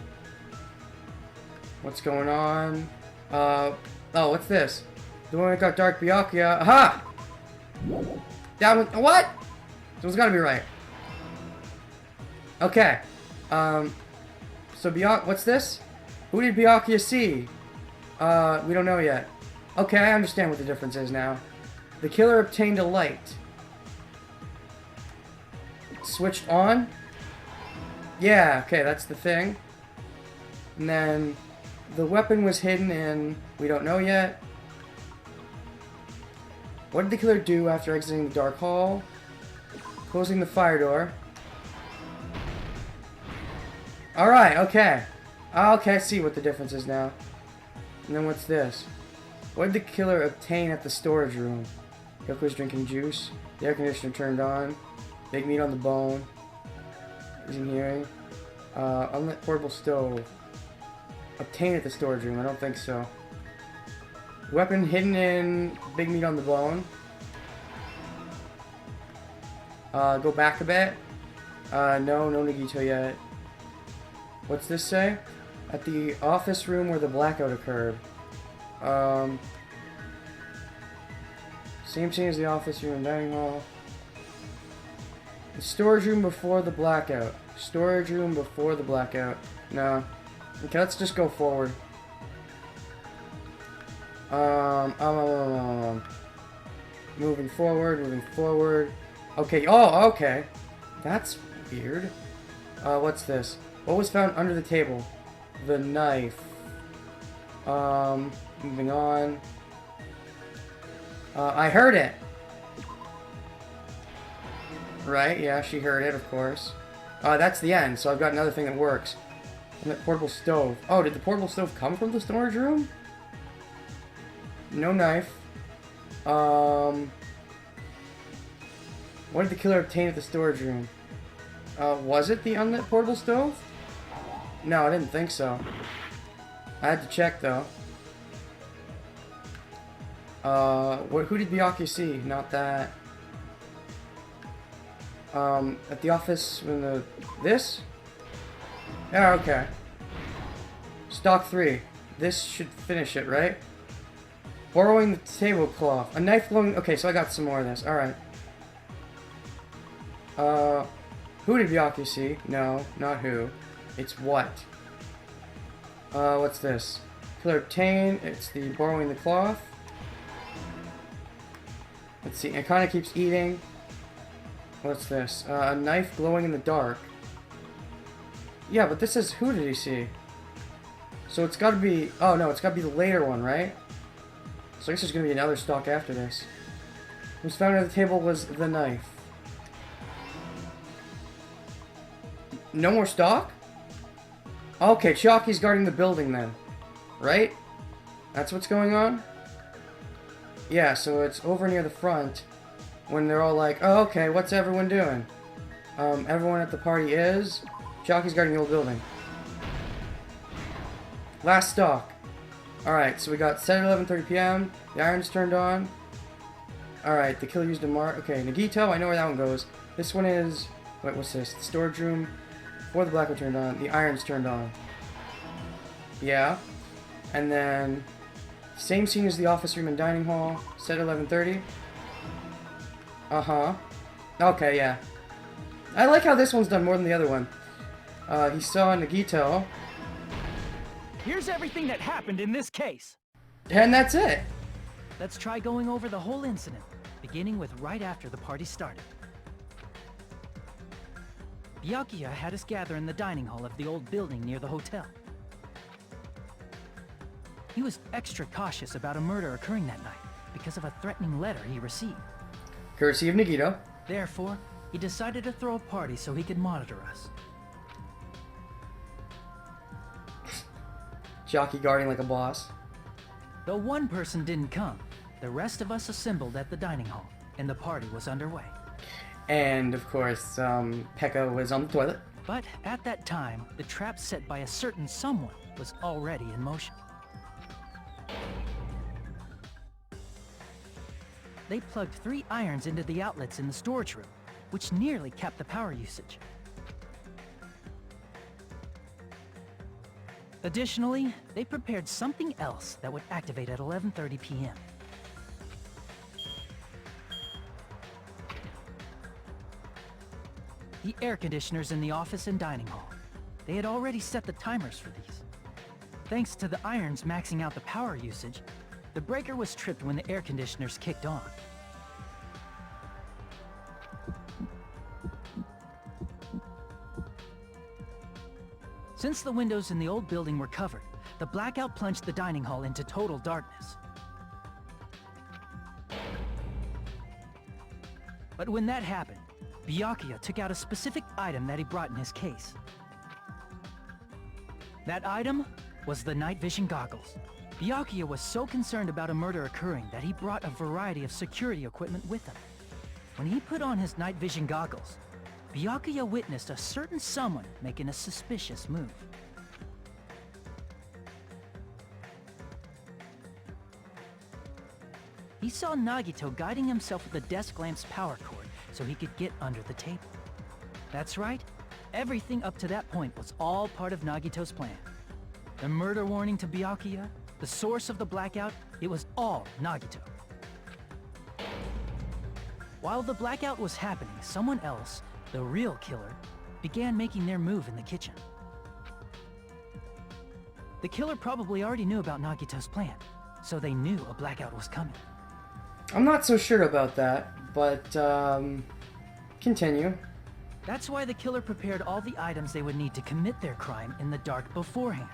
What's going on? Oh, what's this? The one that got Dark Byakuya. Aha! That one, what? This one's gotta be right. Okay. So what's this? Who did Byakuya see? We don't know yet. Okay, I understand what the difference is now. The killer obtained a light. Switched on? Yeah, okay, that's the thing. And then the weapon was hidden in... we don't know yet. What did the killer do after exiting the dark hall? Closing the fire door. Alright, okay. Okay, I see what the difference is now. And then what's this? What did the killer obtain at the storage room? Yoko's drinking juice. The air conditioner turned on. Big meat on the bone. Isn't hearing. Unlit portable stove. Obtained at the storage room. I don't think so. Weapon hidden in big meat on the bone. Go back a bit. No Nagito yet. What's this say? At the office room where the blackout occurred. Same scene as the office room and dining hall. The storage room before the blackout. Storage room before the blackout. No. Okay, let's just go forward. Moving forward. Okay, oh, okay. That's weird. What's this? What was found under the table? The knife. Moving on. I heard it! Right, yeah, she heard it, of course. That's the end, so I've got another thing that works. And that portable stove. Oh, did the portable stove come from the storage room? No knife. What did the killer obtain at the storage room? Was it the unlit portable stove? No, I didn't think so. I had to check, though. Who did Byakuya see? Not that. At the office when the... this? Yeah, okay. Stock 3. This should finish it, right? Borrowing the tablecloth. A knife glowing... okay, so I got some more of this. Alright. Who did Byakuya see? No, not who. It's what. What's this? Killer obtain. It's the borrowing the cloth. Let's see. It kind of keeps eating. What's this? A knife glowing in the dark. Yeah, but this is who did he see? So it's got to be... oh no, it's got to be the later one, right? So I guess there's gonna be another stock after this. What was found under the table was the knife. No more stock? Okay, Chalky's guarding the building then. Right? That's what's going on? Yeah, so it's over near the front when they're all like, oh, okay, what's everyone doing? Everyone at the party is... Chalky's guarding the old building. Last stock. Alright, so we got set at 11:30 p.m. The iron's turned on. Alright, the killer used a mark. Okay, Nagito, I know where that one goes. This one is... Wait, what's this? The storage room. Before the blackout turned on, the iron's turned on. Yeah. And then... Same scene as the office room and dining hall. Set at 11:30. Uh-huh. Okay, yeah. I like how this one's done more than the other one. He saw Nagito. Here's everything that happened in this case. And that's it. Let's try going over the whole incident, beginning with right after the party started. Byakuya had us gather in the dining hall of the old building near the hotel. He was extra cautious about a murder occurring that night because of a threatening letter he received. Courtesy of Nagito. Therefore, he decided to throw a party so he could monitor us. Jockey guarding like a boss. Though one person didn't come, the rest of us assembled at the dining hall, and the party was underway. And, of course, Pekka was on the toilet. But at that time, the trap set by a certain someone was already in motion. They plugged 3 irons into the outlets in the storage room, which nearly capped the power usage. Additionally, they prepared something else that would activate at 11:30 p.m. The air conditioners in the office and dining hall. They had already set the timers for these. Thanks to the irons maxing out the power usage, the breaker was tripped when the air conditioners kicked on. Since the windows in the old building were covered, the blackout plunged the dining hall into total darkness. But when that happened, Byakuya took out a specific item that he brought in his case. That item was the night vision goggles. Byakuya was so concerned about a murder occurring that he brought a variety of security equipment with him. When he put on his night vision goggles, Byakuya witnessed a certain someone making a suspicious move. He saw Nagito guiding himself with the desk lamp's power cord so he could get under the table. That's right, everything up to that point was all part of Nagito's plan. The murder warning to Byakuya, the source of the blackout, it was all Nagito. While the blackout was happening, someone else, the real killer, began making their move in the kitchen. The killer probably already knew about Nagito's plan, so they knew a blackout was coming. I'm not so sure about that, but, continue. That's why the killer prepared all the items they would need to commit their crime in the dark beforehand.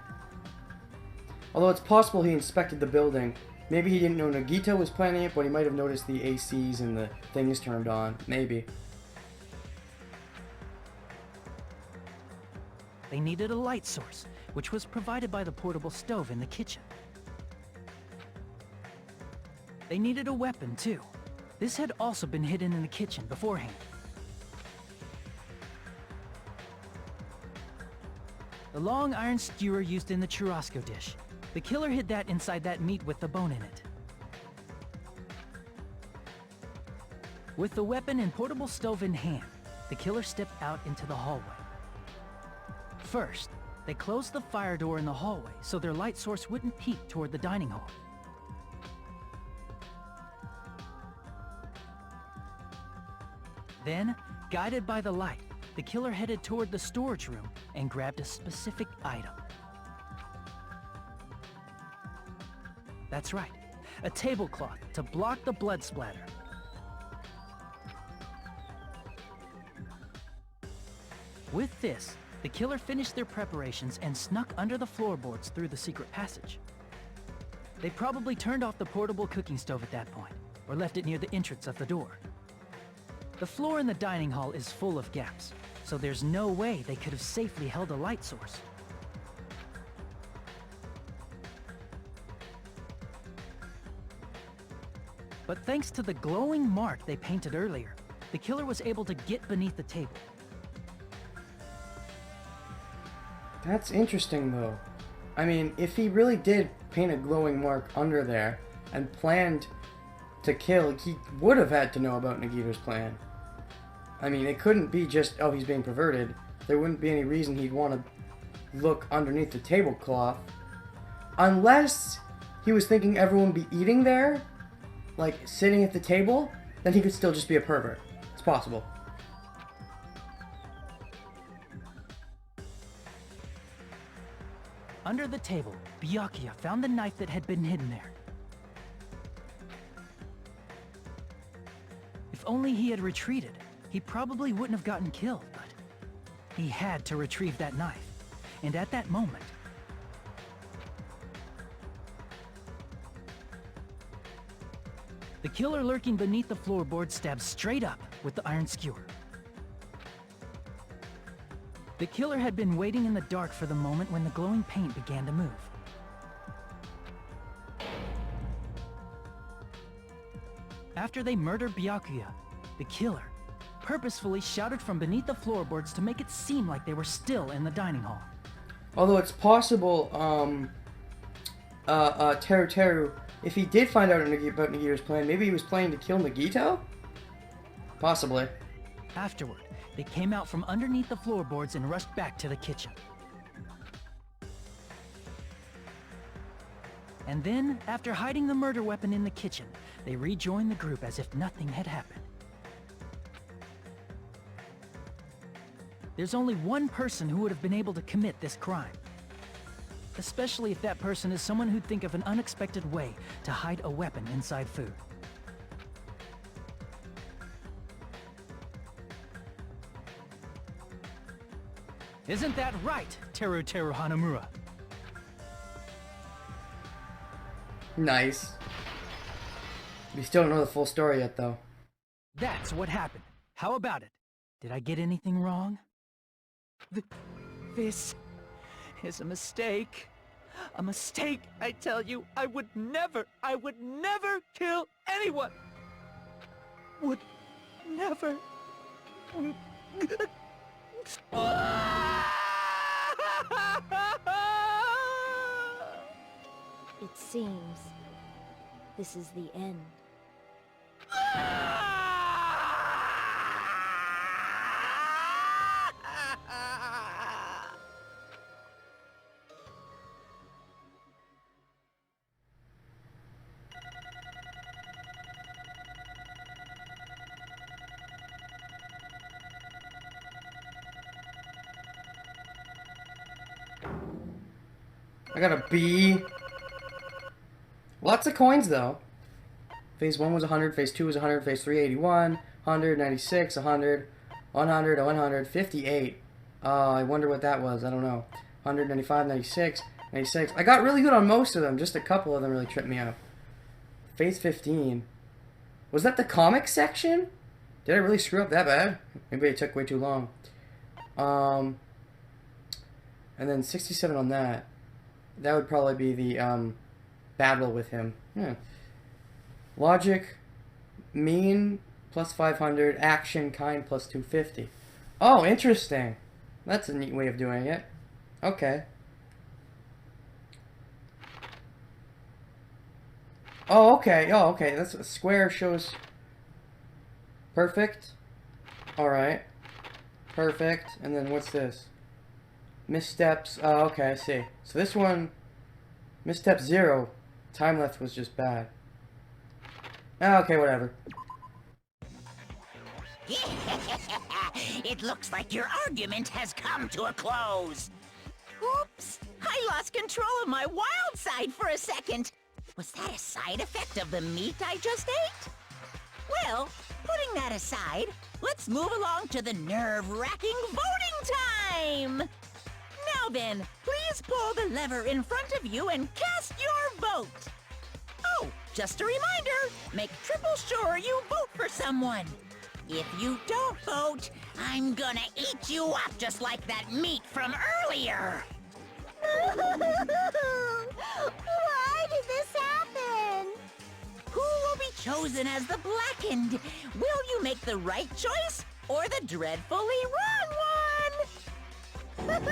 Although it's possible he inspected the building. Maybe he didn't know Nagito was planning it, but he might have noticed the ACs and the things turned on. Maybe. They needed a light source, which was provided by the portable stove in the kitchen. They needed a weapon, too. This had also been hidden in the kitchen beforehand. The long iron skewer used in the churrasco dish. The killer hid that inside that meat with the bone in it. With the weapon and portable stove in hand, the killer stepped out into the hallway. First, they closed the fire door in the hallway so their light source wouldn't peek toward the dining hall. Then, guided by the light, the killer headed toward the storage room and grabbed a specific item. That's right, a tablecloth to block the blood splatter. With this, the killer finished their preparations and snuck under the floorboards through the secret passage. They probably turned off the portable cooking stove at that point, or left it near the entrance of the door. The floor in the dining hall is full of gaps, so there's no way they could have safely held a light source. But thanks to the glowing mark they painted earlier, the killer was able to get beneath the table. That's interesting, though. I mean, if he really did paint a glowing mark under there and planned to kill, he would have had to know about Nagito's plan. I mean, it couldn't be just, oh, he's being perverted. There wouldn't be any reason he'd want to look underneath the tablecloth. Unless he was thinking everyone would be eating there, like sitting at the table, then he could still just be a pervert. It's possible. Under the table, Byakuya found the knife that had been hidden there. If only he had retreated, he probably wouldn't have gotten killed, but he had to retrieve that knife. And at that moment, the killer lurking beneath the floorboard stabbed straight up with the iron skewer. The killer had been waiting in the dark for the moment when the glowing paint began to move. After they murdered Byakuya, the killer purposefully shouted from beneath the floorboards to make it seem like they were still in the dining hall. Although it's possible, Teru, if he did find out about Nagito's plan, maybe he was planning to kill Nagito? Possibly. Afterward, they came out from underneath the floorboards and rushed back to the kitchen. And then, after hiding the murder weapon in the kitchen, they rejoined the group as if nothing had happened. There's only one person who would have been able to commit this crime. Especially if that person is someone who'd think of an unexpected way to hide a weapon inside food. Isn't that right, Teru Hanamura? Nice. We still don't know the full story yet, though. That's what happened. How about it? Did I get anything wrong? This is a mistake. A mistake, I tell you. I would never kill anyone. Would never. It seems this is the end. I got a B. Lots of coins, though. Phase 1 was 100, Phase 2 was 100, Phase 3, 81, 100, 96, 100, 100, 100, 58. I wonder what that was. I don't know. 100, 95, 96, 96. I got really good on most of them. Just a couple of them really tripped me out. Phase 15. Was that the comic section? Did I really screw up that bad? Maybe it took way too long. And then 67 on that. That would probably be the battle with him. Yeah. Logic, mean, plus 500. Action, kind, plus 250. Oh, interesting. That's a neat way of doing it. Okay. Oh, okay. Oh, okay. That's a square shows perfect. Alright. Perfect. And then what's this? Missteps. Oh, okay, I see. So this one, misstep 0. Time left was just bad. Okay, whatever. It looks like your argument has come to a close. Oops! I lost control of my wild side for a second. Was that a side effect of the meat I just ate? Well, putting that aside, let's move along to the nerve-wracking voting time! Now then, please pull the lever in front of you and cast your vote. Just a reminder, make triple sure you vote for someone. If you don't vote, I'm gonna eat you up just like that meat from earlier. Why did this happen? Who will be chosen as the Blackened? Will you make the right choice or the dreadfully wrong one?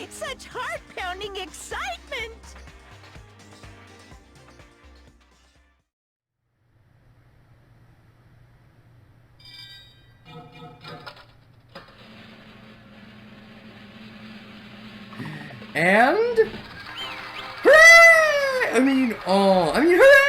Such heart-pounding excitement! And hooray! Hooray!